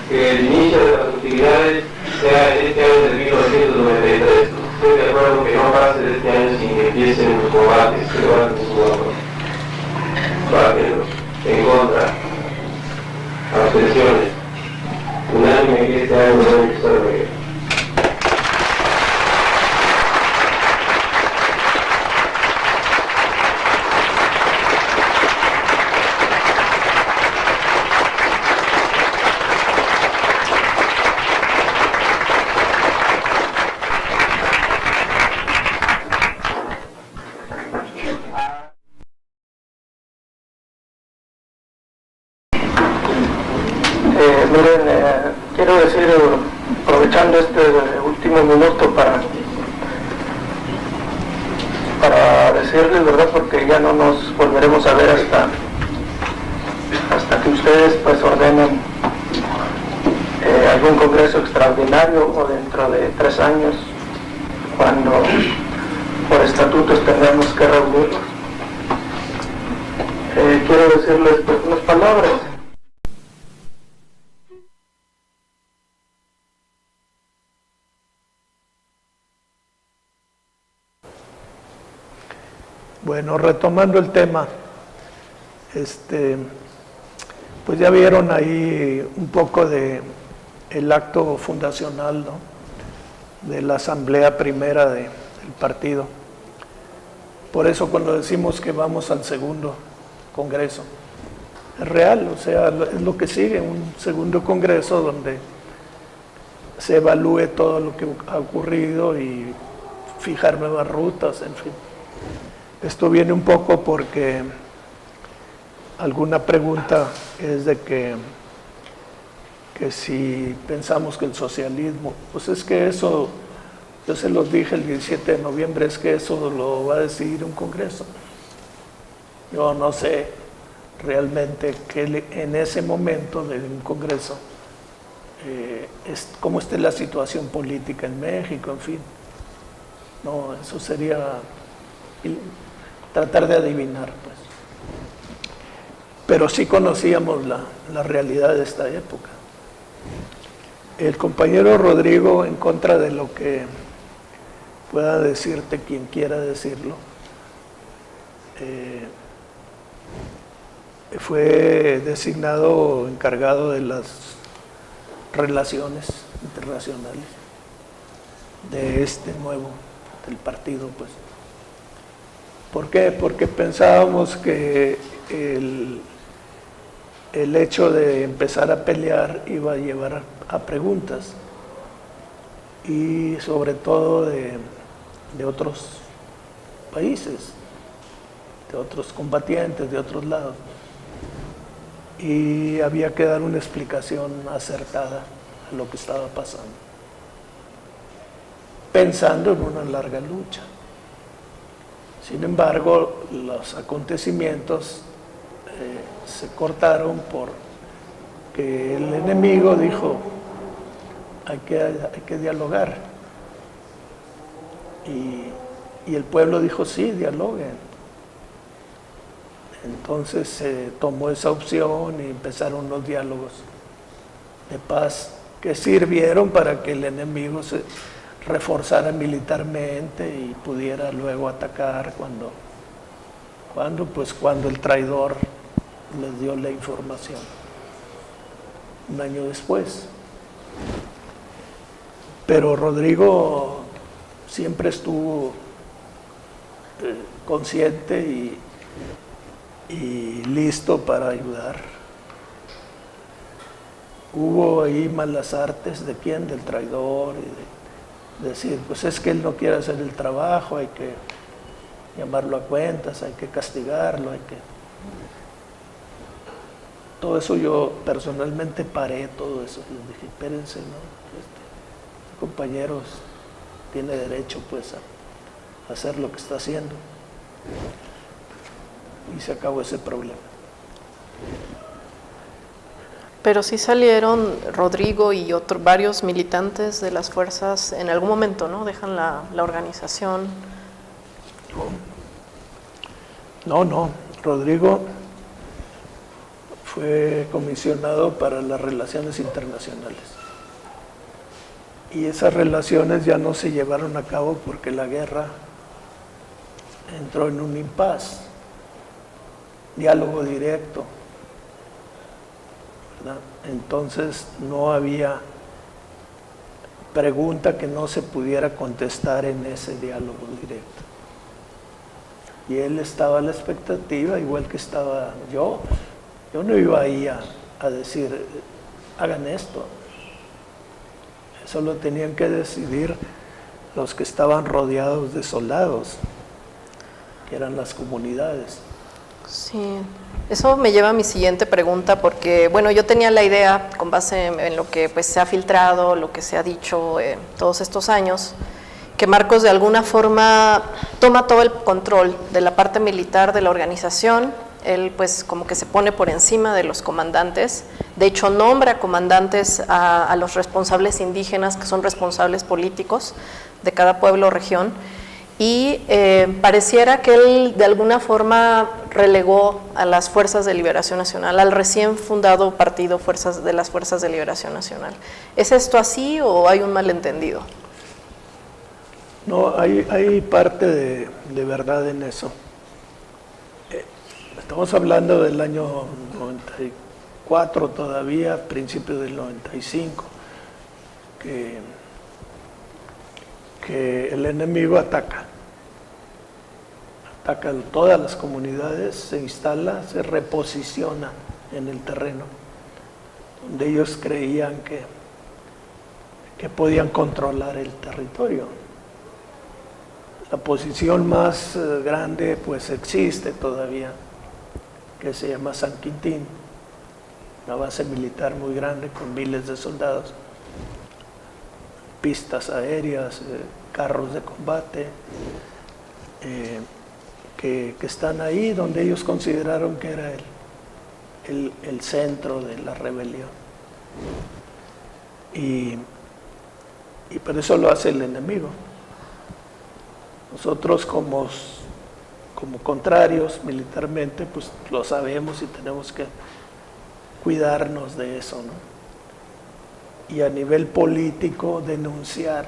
Que el inicio de las actividades sea este año del 1993. Estoy de acuerdo que no pase de este año sin que empiecen los combates, que lo hagan en su voto. Bájenlos. En contra. Abstenciones. Unánime que este año no debe empezar la guerra.
Quiero decir, aprovechando este último minuto para decirles, ¿verdad?, porque ya no nos volveremos a ver hasta que ustedes pues ordenen algún congreso extraordinario, o dentro de 3 años, cuando estatutos tendremos que reunirnos. Quiero decirles pues, unas palabras. Bueno, retomando el tema, pues ya vieron ahí un poco de el acto fundacional, ¿no?, de la asamblea primera del partido. Por eso cuando decimos que vamos al segundo congreso, es real, o sea, es lo que sigue, un segundo congreso donde se evalúe todo lo que ha ocurrido y fijar nuevas rutas, en fin. Esto viene un poco porque alguna pregunta es de que si pensamos que el socialismo, pues es que eso, yo se los dije el 17 de noviembre, es que eso lo va a decidir un congreso. Yo no sé realmente que en ese momento de un congreso, cómo esté la situación política en México, en fin. No, eso sería tratar de adivinar, pues. Pero sí conocíamos la realidad de esta época. El compañero Rodrigo, en contra de lo que pueda decirte quien quiera decirlo, fue designado encargado de las relaciones internacionales de del partido, pues. ¿Por qué? Porque pensábamos que el hecho de empezar a pelear iba a llevar a preguntas, y sobre todo de otros países, de otros combatientes, de otros lados, y había que dar una explicación acertada a lo que estaba pasando, pensando en una larga lucha. Sin embargo, los acontecimientos se cortaron porque el enemigo dijo, hay que dialogar. Y el pueblo dijo, sí, dialoguen. Entonces se tomó esa opción y empezaron los diálogos de paz que sirvieron para que el enemigo se reforzara militarmente y pudiera luego atacar cuando el traidor les dio la información, un año después. Pero Rodrigo siempre estuvo consciente y listo para ayudar. Hubo ahí malas artes, ¿de quién? Del traidor, y de decir, pues es que él no quiere hacer el trabajo, hay que llamarlo a cuentas, hay que castigarlo, todo eso yo personalmente paré todo eso. Les dije, espérense, ¿no? Este compañero tiene derecho pues a hacer lo que está haciendo. Y se acabó ese problema.
Pero sí salieron Rodrigo y varios militantes de las fuerzas en algún momento, ¿no? Dejan la organización.
No, Rodrigo fue comisionado para las relaciones internacionales. Y esas relaciones ya no se llevaron a cabo porque la guerra entró en un impasse, diálogo directo, ¿verdad? Entonces no había pregunta que no se pudiera contestar en ese diálogo directo. Y él estaba a la expectativa, igual que estaba yo. Yo no iba ahí a decir, hagan esto. Eso lo tenían que decidir los que estaban rodeados de soldados, que eran las comunidades.
Sí, eso me lleva a mi siguiente pregunta, porque bueno, yo tenía la idea, con base en lo que pues se ha filtrado, lo que se ha dicho todos estos años, que Marcos de alguna forma toma todo el control de la parte militar de la organización. Él pues como que se pone por encima de los comandantes, de hecho nombra comandantes a los responsables indígenas, que son responsables políticos de cada pueblo o región, y pareciera que él de alguna forma relegó a las Fuerzas de Liberación Nacional, al recién fundado partido de las Fuerzas de Liberación Nacional. ¿Es esto así o hay un malentendido?
No, hay parte de verdad en eso. Estamos hablando del año 94 todavía, principio del 95, que el enemigo ataca todas las comunidades, se instala, se reposiciona en el terreno, donde ellos creían que podían controlar el territorio. La posición más grande pues existe todavía, que se llama San Quintín, una base militar muy grande con miles de soldados, pistas aéreas, carros de combate, que están ahí donde ellos consideraron que era el centro de la rebelión. Y por eso lo hace el enemigo. Nosotros como contrarios militarmente, pues lo sabemos y tenemos que cuidarnos de eso, ¿no? Y a nivel político denunciar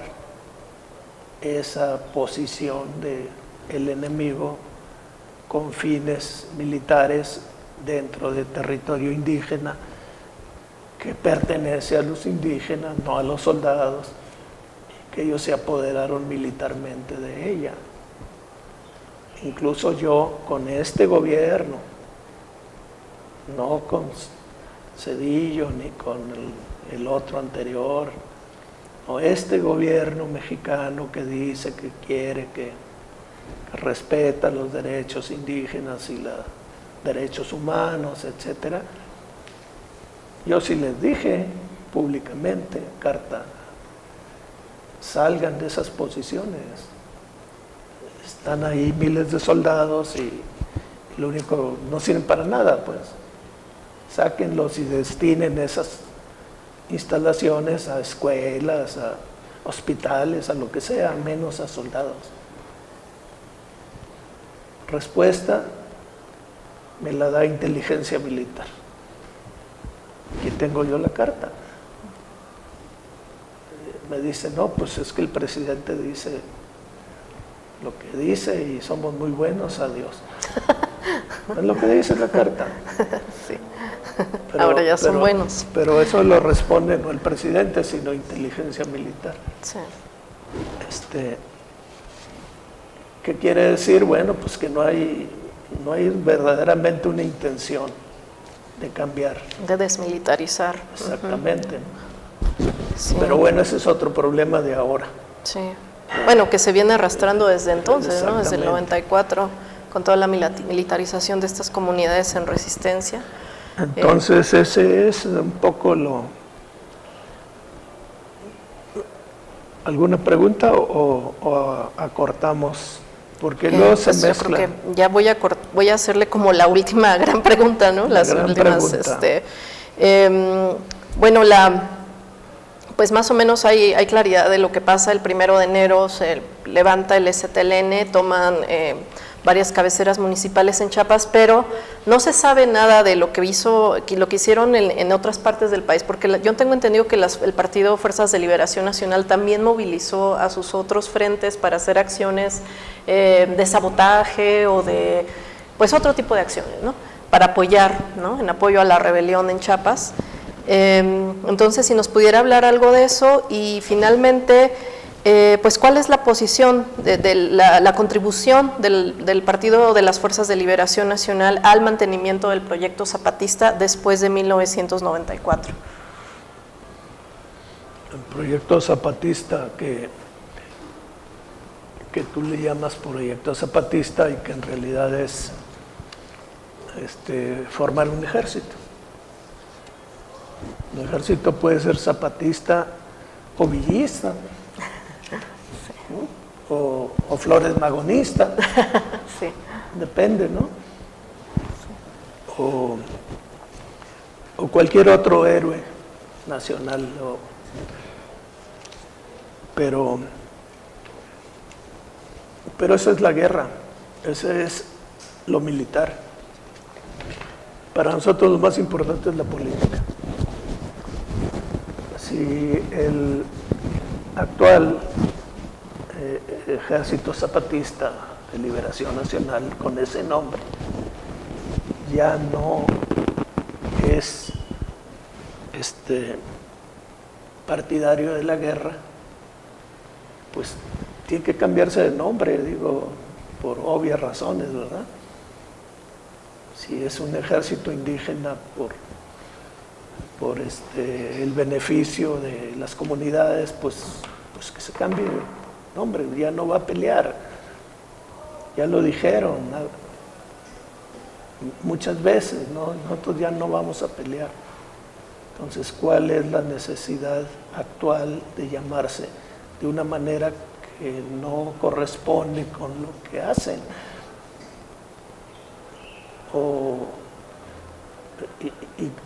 esa posición del enemigo con fines militares dentro del territorio indígena que pertenece a los indígenas, no a los soldados, y que ellos se apoderaron militarmente de ella. Incluso yo con este gobierno, no con Zedillo ni con el otro anterior, o este gobierno mexicano que dice que quiere que respeta los derechos indígenas y los derechos humanos, etcétera. Yo sí les dije públicamente, carta, salgan de esas posiciones. Están ahí miles de soldados y lo único, no sirven para nada, pues. Sáquenlos y destinen esas instalaciones a escuelas, a hospitales, a lo que sea, menos a soldados. Respuesta me la da inteligencia militar. Aquí tengo yo la carta. Me dice, no, pues es que el presidente dice lo que dice y somos muy buenos, adiós. Es lo que dice la carta.
Sí. Ahora ya son buenos.
Pero eso lo responde no el presidente, sino inteligencia militar.
Sí.
¿Qué quiere decir? Bueno, pues que no hay verdaderamente una intención de cambiar.
De desmilitarizar.
Exactamente.
Sí.
Pero bueno, ese es otro problema de ahora.
Sí. Bueno, que se viene arrastrando desde entonces, ¿no? Desde el 94, con toda la militarización de estas comunidades en resistencia.
Entonces ese es un poco lo... ¿Alguna pregunta o acortamos? Porque luego se mezcla.
Yo creo que ya voy a hacerle como la última gran pregunta, ¿no? Las últimas. Bueno, pues más o menos hay claridad de lo que pasa. El 1 de enero se levanta el STLN, toman varias cabeceras municipales en Chiapas, pero no se sabe nada de lo que hicieron en otras partes del país, porque yo tengo entendido que el Partido Fuerzas de Liberación Nacional también movilizó a sus otros frentes para hacer acciones de sabotaje o de, pues otro tipo de acciones, ¿no? Para apoyar, ¿no? En apoyo a la rebelión en Chiapas. Entonces, si nos pudiera hablar algo de eso y finalmente, pues cuál es la posición de la contribución del Partido de las Fuerzas de Liberación Nacional al mantenimiento del proyecto zapatista después de 1994.
El proyecto zapatista que tú le llamas proyecto zapatista y que en realidad es formar un ejército. Un ejército puede ser zapatista o villista, ¿no? o Flores Magonista,
Sí.
Depende, ¿no? O cualquier otro héroe nacional, Pero eso es la guerra, eso es lo militar. Para nosotros lo más importante es la política. Si el actual Ejército Zapatista de Liberación Nacional, con ese nombre, ya no es partidario de la guerra, pues tiene que cambiarse de nombre, digo, por obvias razones, ¿verdad? Si es un ejército indígena por el beneficio de las comunidades, pues que se cambie de nombre, ya no va a pelear. Ya lo dijeron muchas veces, ¿no? Nosotros ya no vamos a pelear. Entonces, ¿cuál es la necesidad actual de llamarse de una manera que no corresponde con lo que hacen?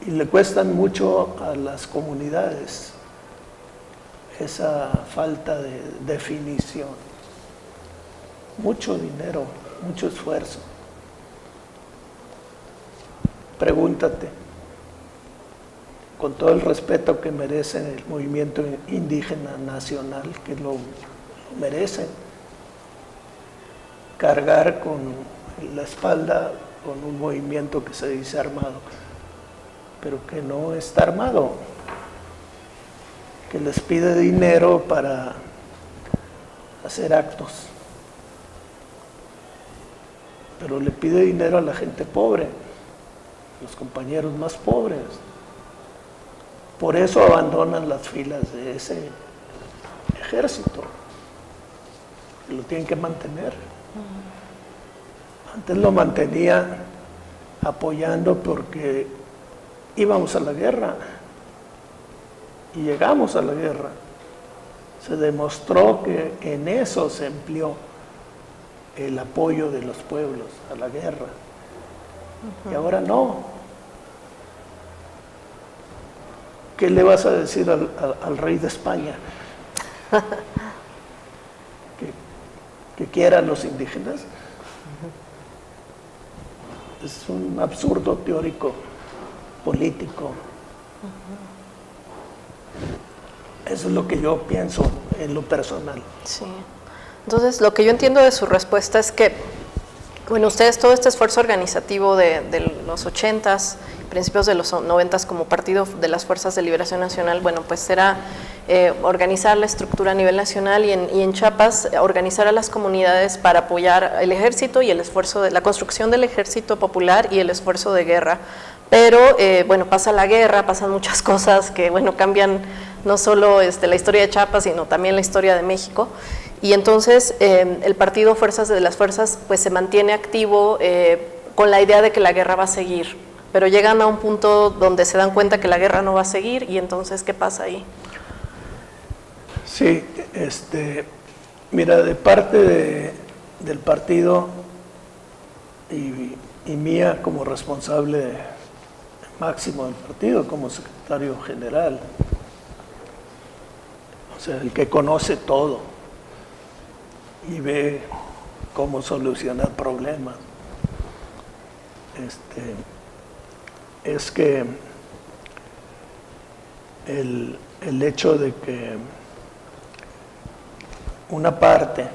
Y le cuestan mucho a las comunidades esa falta de definición. Mucho dinero, mucho esfuerzo. Pregúntate, con todo el respeto que merecen el movimiento indígena nacional, que lo merecen, cargar con la espalda con un movimiento que se dice armado, pero que no está armado, que les pide dinero para hacer actos, pero le pide dinero a la gente pobre, los compañeros más pobres. Por eso abandonan las filas de ese ejército, que lo tienen que mantener. Antes lo mantenía apoyando porque íbamos a la guerra y llegamos a la guerra. Se demostró que en eso se empleó el apoyo de los pueblos a la guerra. Y ahora no. ¿Qué le vas a decir al rey de España? ¿Que quiera a los indígenas? Es un absurdo teórico, político. Eso es lo que yo pienso en lo personal.
Sí. Entonces, lo que yo entiendo de su respuesta es que, bueno, ustedes todo este esfuerzo organizativo de los 80s, principios de los 90s como partido de las Fuerzas de Liberación Nacional, bueno, pues era organizar la estructura a nivel nacional y en Chiapas organizar a las comunidades para apoyar el ejército y el esfuerzo de la construcción del ejército popular y el esfuerzo de guerra. Pero, bueno, pasa la guerra, pasan muchas cosas que, bueno, cambian no solo la historia de Chiapas, sino también la historia de México. Y entonces el partido Fuerzas de las Fuerzas pues se mantiene activo con la idea de que la guerra va a seguir, pero llegan a un punto donde se dan cuenta que la guerra no va a seguir y entonces ¿qué pasa ahí?
Sí, mira, de parte del partido y mía como responsable máximo del partido, como secretario general, o sea, el que conoce todo y ve cómo solucionar problemas, es que el hecho de que una parte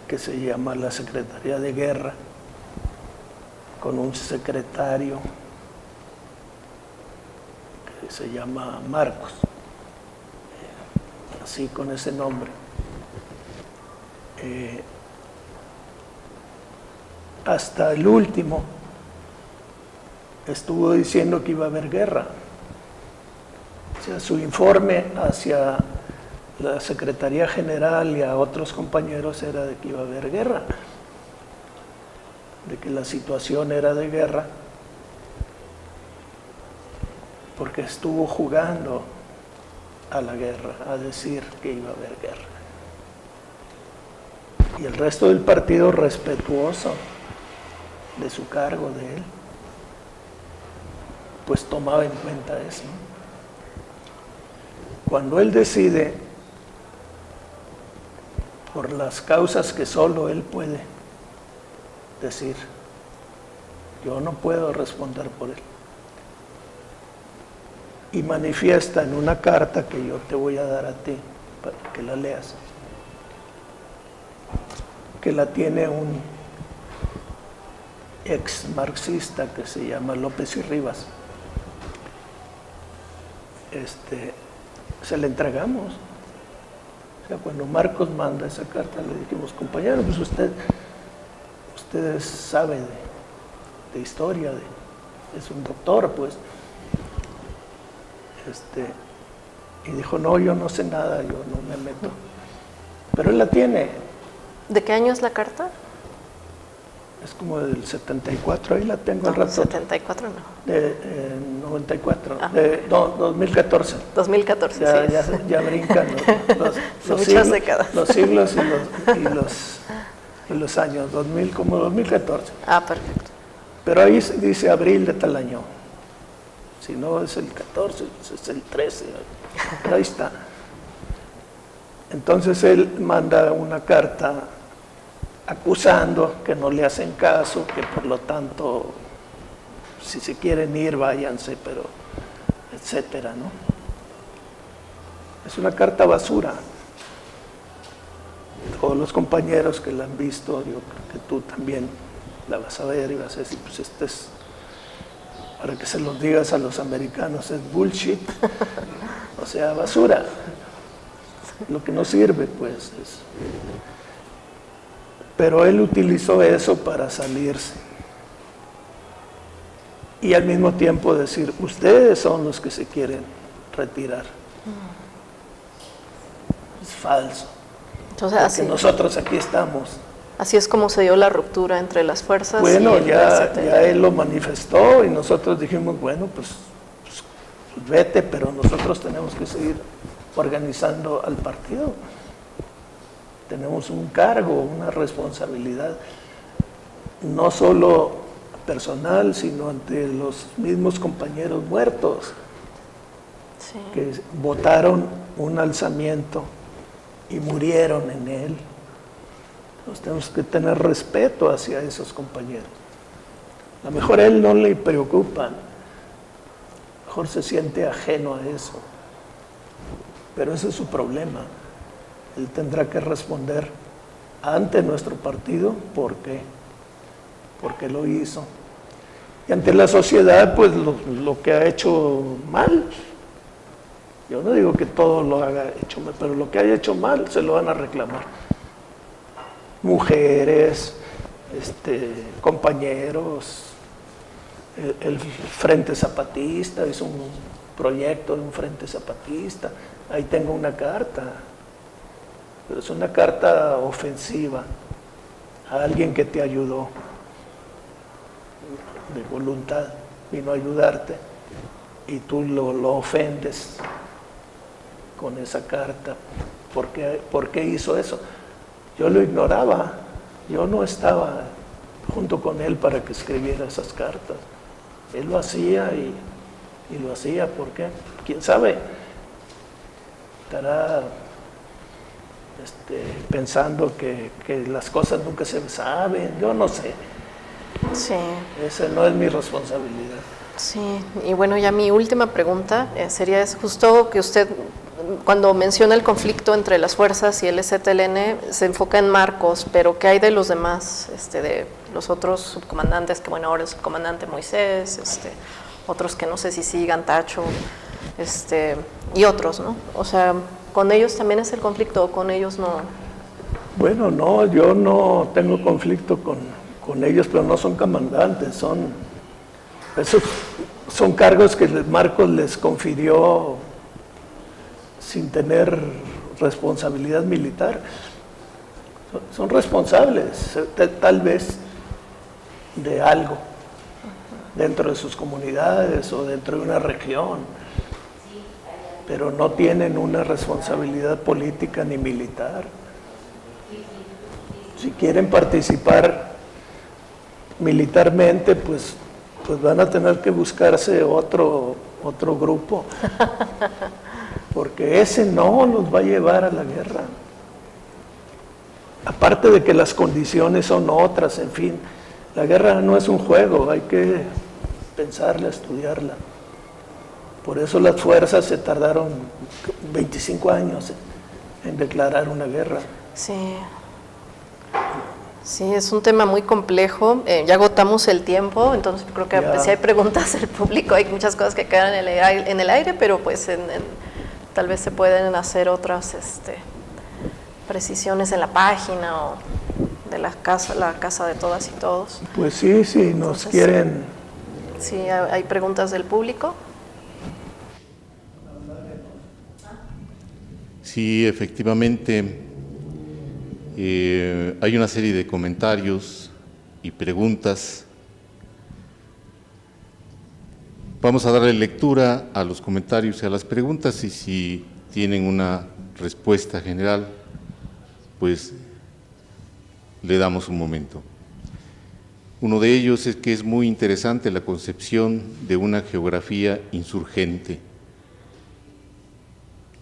que se llama la Secretaría de Guerra, con un secretario que se llama Marcos, así con ese nombre, hasta el último estuvo diciendo que iba a haber guerra. O sea, su informe hacia la Secretaría General y a otros compañeros era de que iba a haber guerra, de que la situación era de guerra, porque estuvo jugando a la guerra, a decir que iba a haber guerra. Y el resto del partido, respetuoso de su cargo, de él, pues tomaba en cuenta eso. Cuando él decide por las causas que solo él puede decir. Yo no puedo responder por él. Y manifiesta en una carta que yo te voy a dar a ti para que la leas, que la tiene un ex marxista que se llama López y Rivas. Se la entregamos. O sea, cuando Marcos manda esa carta, le dijimos, compañero, pues usted sabe de historia, es un doctor, pues. Y dijo, no, yo no sé nada, yo no me meto. Pero él la tiene.
¿De qué año es la carta?
Es como del 74, ahí la tengo al
No,
rato.
74 no.
De 94,
Ah.
2014.
2014, sí.
Ya brincan
Son muchas
siglos,
décadas.
los siglos y los años, 2000, como 2014.
Ah, perfecto.
Pero ahí dice abril de tal año. Si no es el 14, es el 13. Pero ahí está. Entonces él manda una carta acusando que no le hacen caso, que por lo tanto, si se quieren ir, váyanse, pero etcétera, ¿no? Es una carta basura. Todos los compañeros que la han visto, yo creo que tú también la vas a ver y vas a decir, pues este es, para que se los digas a los americanos, es bullshit, o sea, basura, lo que no sirve, pues. Pero él utilizó eso para salirse y al mismo tiempo decir, ustedes son los que se quieren retirar. Es falso.
Entonces,
Porque nosotros aquí estamos.
Así es como se dio la ruptura entre las fuerzas.
Bueno,
y
ya él lo manifestó y nosotros dijimos, bueno, pues vete, pero nosotros tenemos que seguir organizando al partido. Tenemos un cargo, una responsabilidad, no solo personal, sino ante los mismos compañeros muertos,
sí,
que votaron un alzamiento y murieron en él. Entonces tenemos que tener respeto hacia esos compañeros. A lo mejor a él no le preocupa, a lo mejor se siente ajeno a eso, pero ese es su problema. Él tendrá que responder ante nuestro partido por qué, porque lo hizo. Y ante la sociedad, pues lo que ha hecho mal. Yo no digo que todo lo haga hecho mal, pero lo que haya hecho mal se lo van a reclamar. Mujeres, compañeros, el Frente Zapatista hizo un proyecto de un Frente Zapatista. Ahí tengo una carta, pero es una carta ofensiva a alguien que te ayudó de voluntad, vino a ayudarte y tú lo ofendes con esa carta. ¿Por qué hizo eso? Yo lo ignoraba, yo no estaba junto con él para que escribiera esas cartas. Él lo hacía y lo hacía, ¿por qué? ¿Quién sabe? Estará pensando que las cosas nunca se saben, yo no sé.
sí.
Esa no es mi responsabilidad.
Sí, y bueno, ya mi última pregunta sería, es justo que usted, cuando menciona el conflicto entre las fuerzas y el ZLN, se enfoca en Marcos, pero ¿qué hay de los demás, de los otros subcomandantes, que bueno, ahora es subcomandante Moisés, otros que no sé si sigan, Tacho, y otros, ¿no? O sea, ¿con ellos también es el conflicto o con ellos no?
Bueno, no, yo no tengo conflicto con ellos, pero no son comandantes, son cargos que Marcos les confirió sin tener responsabilidad militar. Son responsables, tal vez, de algo dentro de sus comunidades o dentro de una región, pero no tienen una responsabilidad política ni militar. Si quieren participar militarmente, pues van a tener que buscarse otro grupo, porque ese no los va a llevar a la guerra. aparte de que las condiciones son otras, en fin, la guerra no es un juego, hay que pensarla, estudiarla. Por eso las fuerzas se tardaron 25 años en declarar una guerra.
Sí. Sí, es un tema muy complejo. Ya agotamos el tiempo, entonces creo que si hay preguntas del público, hay muchas cosas que quedan en el aire, pero pues tal vez se pueden hacer otras precisiones en la página o de la casa de todas y todos.
Pues sí, sí, nos entonces, quieren.
Sí, hay preguntas del público.
Sí, efectivamente. Hay una serie de comentarios y preguntas. Vamos a darle lectura a los comentarios y a las preguntas y si tienen una respuesta general, pues le damos un momento. Uno de ellos es que es muy interesante la concepción de una geografía insurgente.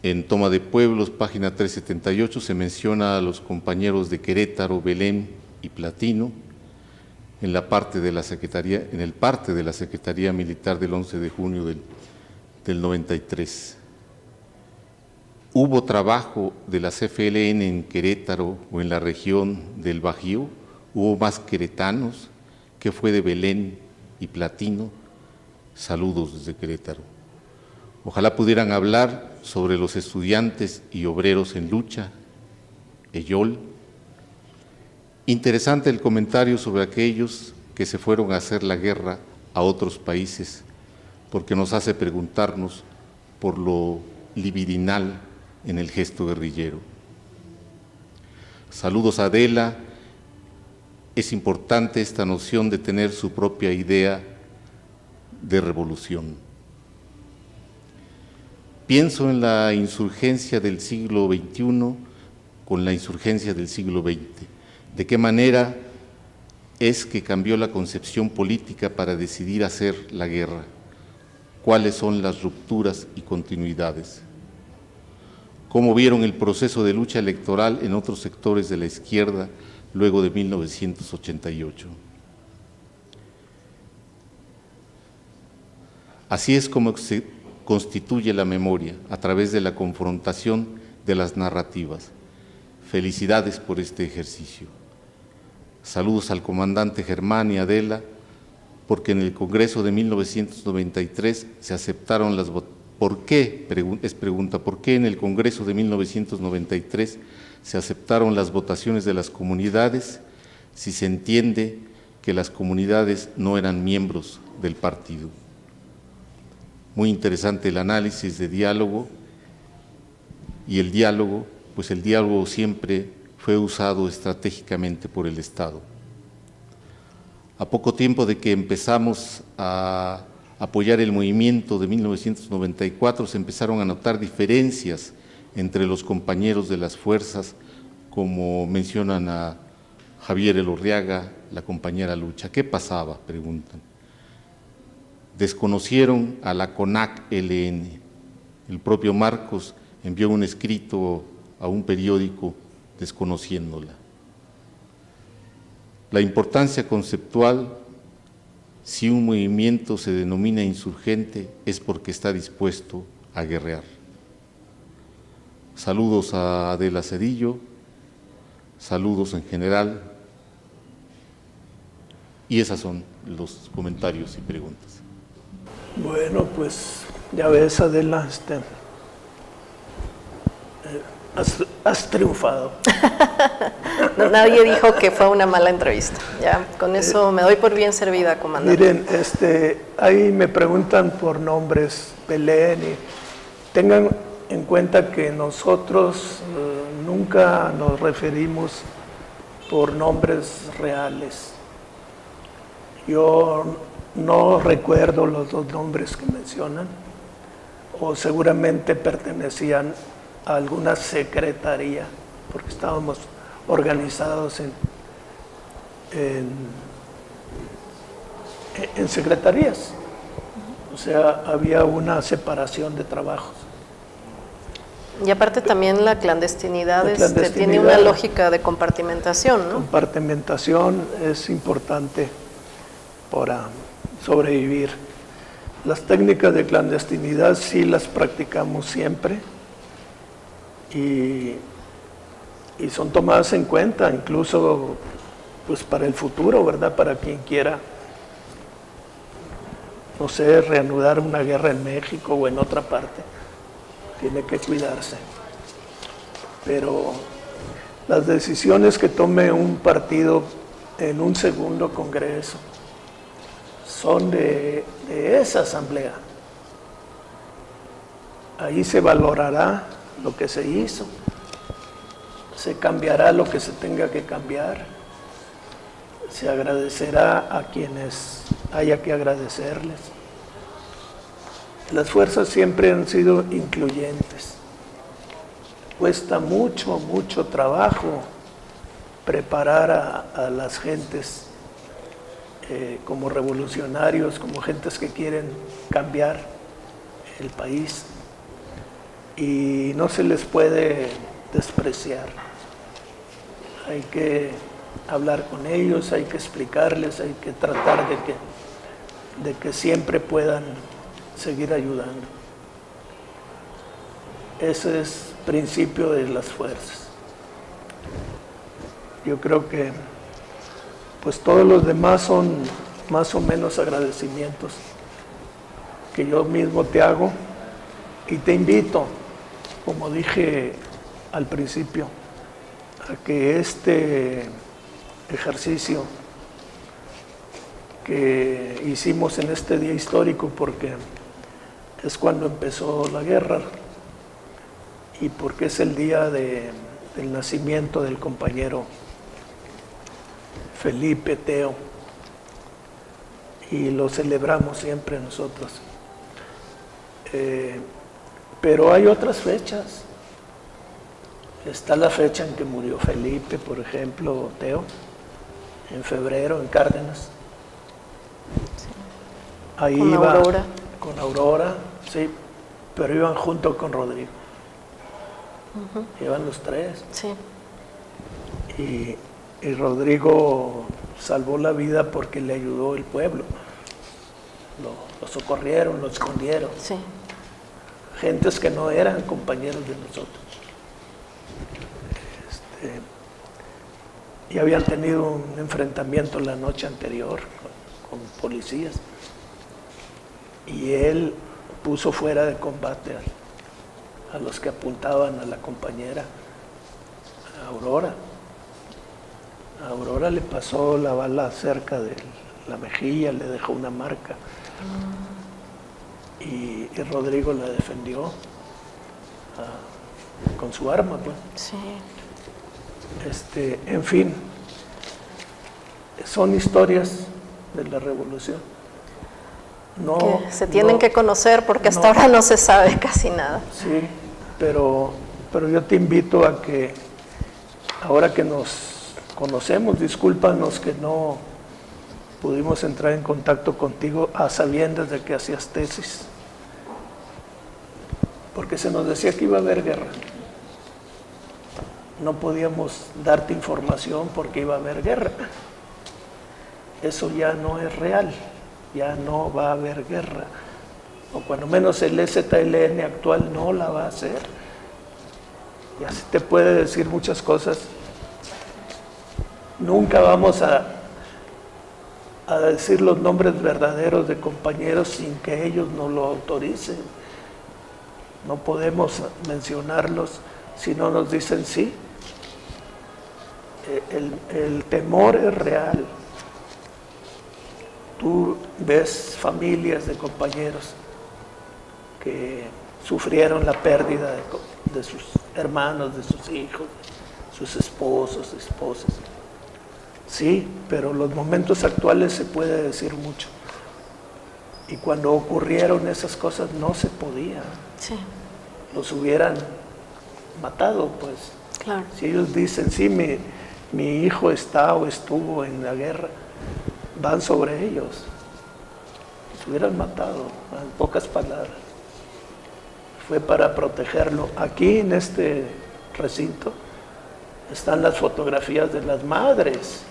En Toma de Pueblos, página 378, se menciona a los compañeros de Querétaro, Belén y Platino en el parte de la Secretaría Militar del 11 de junio del 93. ¿Hubo trabajo de la CFLN en Querétaro o en la región del Bajío? ¿Hubo más queretanos? ¿Qué fue de Belén y Platino? Saludos desde Querétaro. Ojalá pudieran hablar sobre los estudiantes y obreros en lucha, EYOL. Interesante el comentario sobre aquellos que se fueron a hacer la guerra a otros países, porque nos hace preguntarnos por lo libidinal en el gesto guerrillero. Saludos a Adela. Es importante esta noción de tener su propia idea de revolución. Pienso en la insurgencia del siglo XXI con la insurgencia del siglo XX. ¿De qué manera es que cambió la concepción política para decidir hacer la guerra? ¿Cuáles son las rupturas y continuidades? ¿Cómo vieron el proceso de lucha electoral en otros sectores de la izquierda luego de 1988? Así es como se constituye la memoria, a través de la confrontación de las narrativas. Felicidades por este ejercicio. Saludos al comandante Germán y Adela, porque en el Congreso de 1993 se aceptaron las votaciones. ¿Por qué? ¿Por qué en el Congreso de 1993 se aceptaron las votaciones de las comunidades si se entiende que las comunidades no eran miembros del partido? Muy interesante el análisis de diálogo y el diálogo, pues el diálogo siempre fue usado estratégicamente por el Estado. A poco tiempo de que empezamos a apoyar el movimiento de 1994, se empezaron a notar diferencias entre los compañeros de las fuerzas, como mencionan a Javier Elorriaga, la compañera Lucha. ¿Qué pasaba?, preguntan. Desconocieron a la CONAC-LN. El propio Marcos envió un escrito a un periódico desconociéndola. La importancia conceptual, si un movimiento se denomina insurgente, es porque está dispuesto a guerrear. Saludos a Adela Cedillo, saludos en general, y esos son los comentarios y preguntas.
Bueno, pues ya ves, Adela, has triunfado.
No, nadie dijo que fue una mala entrevista. Ya con eso me doy por bien servida, comandante.
Miren, ahí me preguntan por nombres, Belén, y tengan en cuenta que nosotros nunca nos referimos por nombres reales. Yo no recuerdo los dos nombres que mencionan, o seguramente pertenecían a alguna secretaría, porque estábamos organizados en secretarías. O sea, había una separación de trabajos.
Y aparte también la clandestinidad, tiene una lógica de compartimentación, ¿no?
Compartimentación es importante para sobrevivir. Las técnicas de clandestinidad sí las practicamos siempre y son tomadas en cuenta, incluso pues para el futuro, ¿verdad? Para quien quiera, no sé, reanudar una guerra en México o en otra parte. Tiene que cuidarse. Pero las decisiones que tome un partido en un segundo congreso son de esa asamblea. Ahí se valorará lo que se hizo, se cambiará lo que se tenga que cambiar, se agradecerá a quienes haya que agradecerles. Las fuerzas siempre han sido incluyentes. Cuesta mucho, mucho trabajo preparar a las gentes como revolucionarios, como gentes que quieren cambiar el país. Y no se les puede despreciar. Hay que hablar con ellos, hay que explicarles, hay que tratar de que siempre puedan seguir ayudando. Ese es el principio de las fuerzas. Yo creo que pues todos los demás son más o menos agradecimientos que yo mismo te hago y te invito, como dije al principio, a que este ejercicio que hicimos en este día histórico, porque es cuando empezó la guerra y porque es el día del nacimiento del compañero Felipe Teo, y lo celebramos siempre nosotros. Pero hay otras fechas. Está la fecha en que murió Felipe, por ejemplo, Teo, en febrero, en Cárdenas. Ahí
con
iba
Aurora.
Con Aurora, sí, pero iban junto con Rodrigo. Iban los tres.
Sí.
Y Rodrigo salvó la vida porque le ayudó el pueblo. Lo socorrieron, lo escondieron.
Sí.
Gentes que no eran compañeros de nosotros. Y habían tenido un enfrentamiento la noche anterior con policías. Y él puso fuera de combate a los que apuntaban a la compañera Aurora. A Aurora le pasó la bala cerca de la mejilla, le dejó una marca. Y Rodrigo la defendió con su arma, pues.
Sí.
En fin, son historias de la revolución. No,
que se tienen que conocer porque hasta ahora no se sabe casi nada.
Sí, pero yo te invito a que ahora que nos conocemos, discúlpanos que no pudimos entrar en contacto contigo a sabiendas de que hacías tesis, porque se nos decía que iba a haber guerra. No podíamos darte información porque iba a haber guerra. Eso ya no es real. Ya no va a haber guerra, o cuando menos el EZLN actual no la va a hacer. Ya se te puede decir muchas cosas. Nunca vamos a decir los nombres verdaderos de compañeros sin que ellos nos lo autoricen. No podemos mencionarlos si no nos dicen sí. El temor es real. Tú ves familias de compañeros que sufrieron la pérdida de sus hermanos, de sus hijos, sus esposos, esposas. Sí, pero en los momentos actuales se puede decir mucho. Y cuando ocurrieron esas cosas no se podía.
Sí.
Los hubieran matado, pues.
Claro.
Si ellos dicen, sí, mi hijo está o estuvo en la guerra, van sobre ellos. Se hubieran matado, en pocas palabras. fue para protegerlo. Aquí en este recinto están las fotografías de las madres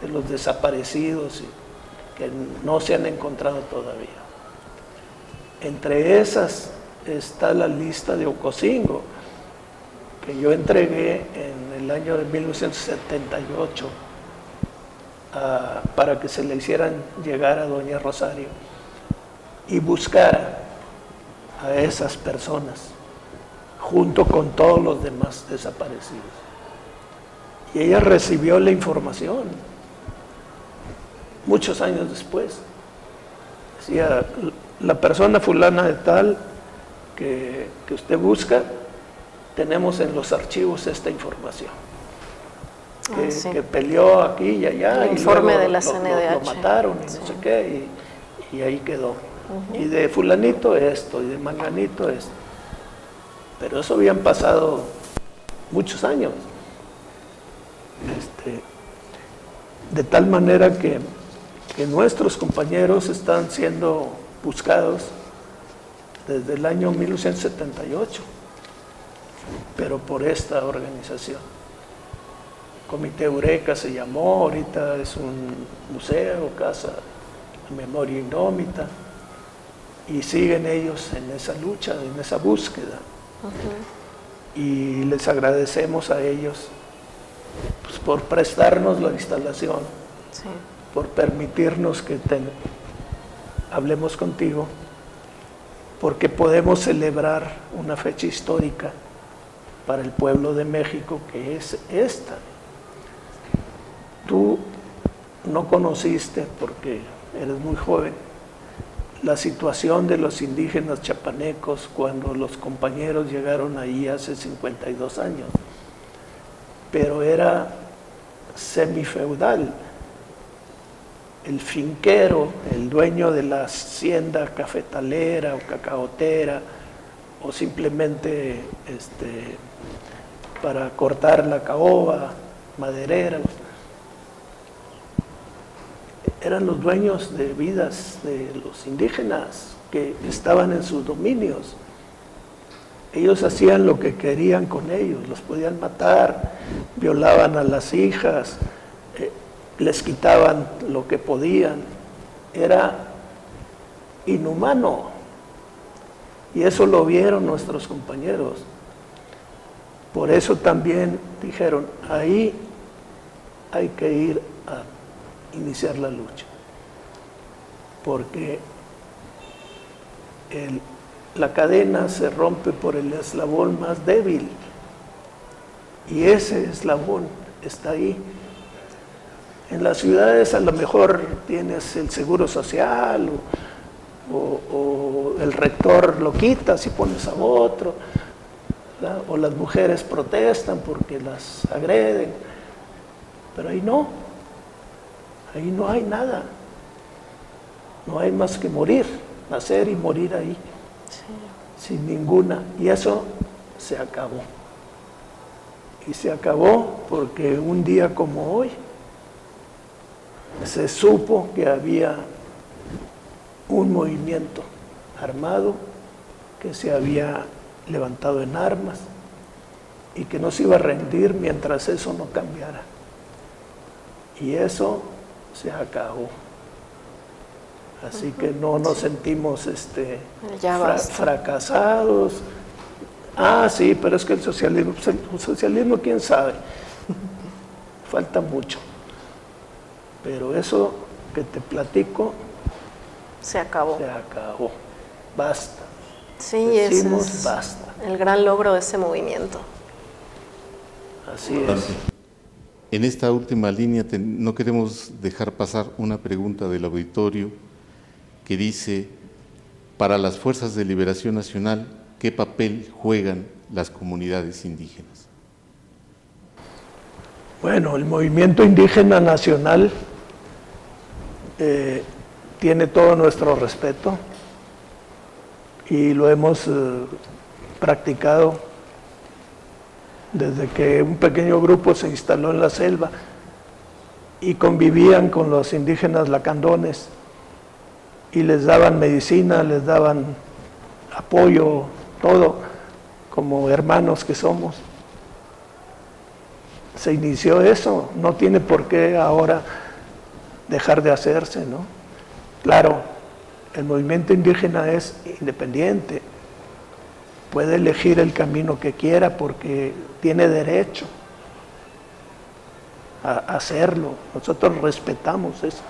de los desaparecidos que no se han encontrado todavía. Entre esas está la lista de Ocosingo, que yo entregué en el año de 1978 para que se le hicieran llegar a doña Rosario y buscara a esas personas junto con todos los demás desaparecidos. Y ella recibió la información muchos años después. Decía, la persona fulana de tal que usted busca, tenemos en los archivos esta información. Que peleó aquí y allá,
el informe de la
lo
CNDH.
mataron y no sé qué, y ahí quedó. Y de fulanito esto, y de manganito esto. Pero eso habían pasado muchos años. De tal manera que nuestros compañeros están siendo buscados desde el año 1978, pero por esta organización. Comité Eureka se llamó, ahorita es un museo, casa de memoria indómita, y siguen ellos en esa lucha, en esa búsqueda. Y les agradecemos a ellos pues, por prestarnos la instalación,
Sí.
por permitirnos que hablemos contigo, porque podemos celebrar una fecha histórica para el pueblo de México, que es esta. Tú no conociste, porque eres muy joven, la situación de los indígenas chapanecos cuando los compañeros llegaron ahí hace 52 años, pero era semifeudal. El finquero, el dueño de la hacienda cafetalera o cacaotera, o simplemente para cortar la caoba, maderera, eran los dueños de vidas de los indígenas que estaban en sus dominios. Ellos hacían lo que querían con ellos, los podían matar, violaban a las hijas, les quitaban lo que podían. Era inhumano. Y eso lo vieron nuestros compañeros. Por eso también dijeron, ahí hay que ir a iniciar la lucha. Porque la cadena se rompe por el eslabón más débil. Y ese eslabón está ahí. En las ciudades a lo mejor tienes el seguro social o el rector lo quitas y pones a otro, ¿verdad? O las mujeres protestan porque las agreden, pero ahí no hay nada, no hay más que morir, nacer y morir ahí, sin ninguna, y eso se acabó. Y se acabó porque un día como hoy se supo que había un movimiento armado que se había levantado en armas y que no se iba a rendir mientras eso no cambiara. Y eso se acabó. Así que no nos sentimos fracasados. Ah, sí, pero es que el socialismo, quién sabe. Falta mucho. Pero eso que te platico
se acabó.
Se acabó. Basta.
Sí,
decimos
ese es
basta.
el gran logro de ese movimiento.
Así es.
En esta última línea no queremos dejar pasar una pregunta del auditorio que dice, para las Fuerzas de Liberación Nacional, ¿qué papel juegan las comunidades indígenas?
Bueno, el movimiento indígena nacional tiene todo nuestro respeto y lo hemos practicado desde que un pequeño grupo se instaló en la selva y convivían con los indígenas lacandones y les daban medicina, les daban apoyo todo, como hermanos que somos. Se inició eso, no tiene por qué ahora dejar de hacerse, ¿no? Claro, el movimiento indígena es independiente, puede elegir el camino que quiera porque tiene derecho a hacerlo. Nosotros respetamos eso.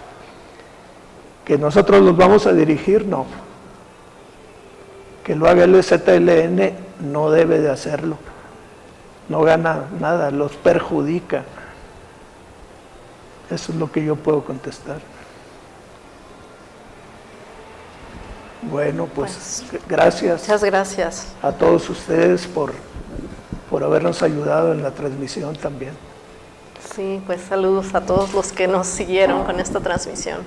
Que nosotros los vamos a dirigir, no. Que lo haga el ZLN, no debe de hacerlo. No gana nada, los perjudica. Eso es lo que yo puedo contestar. Bueno, pues gracias.
Muchas gracias
a todos ustedes por habernos ayudado en la transmisión también.
Sí, pues saludos a todos los que nos siguieron con esta transmisión.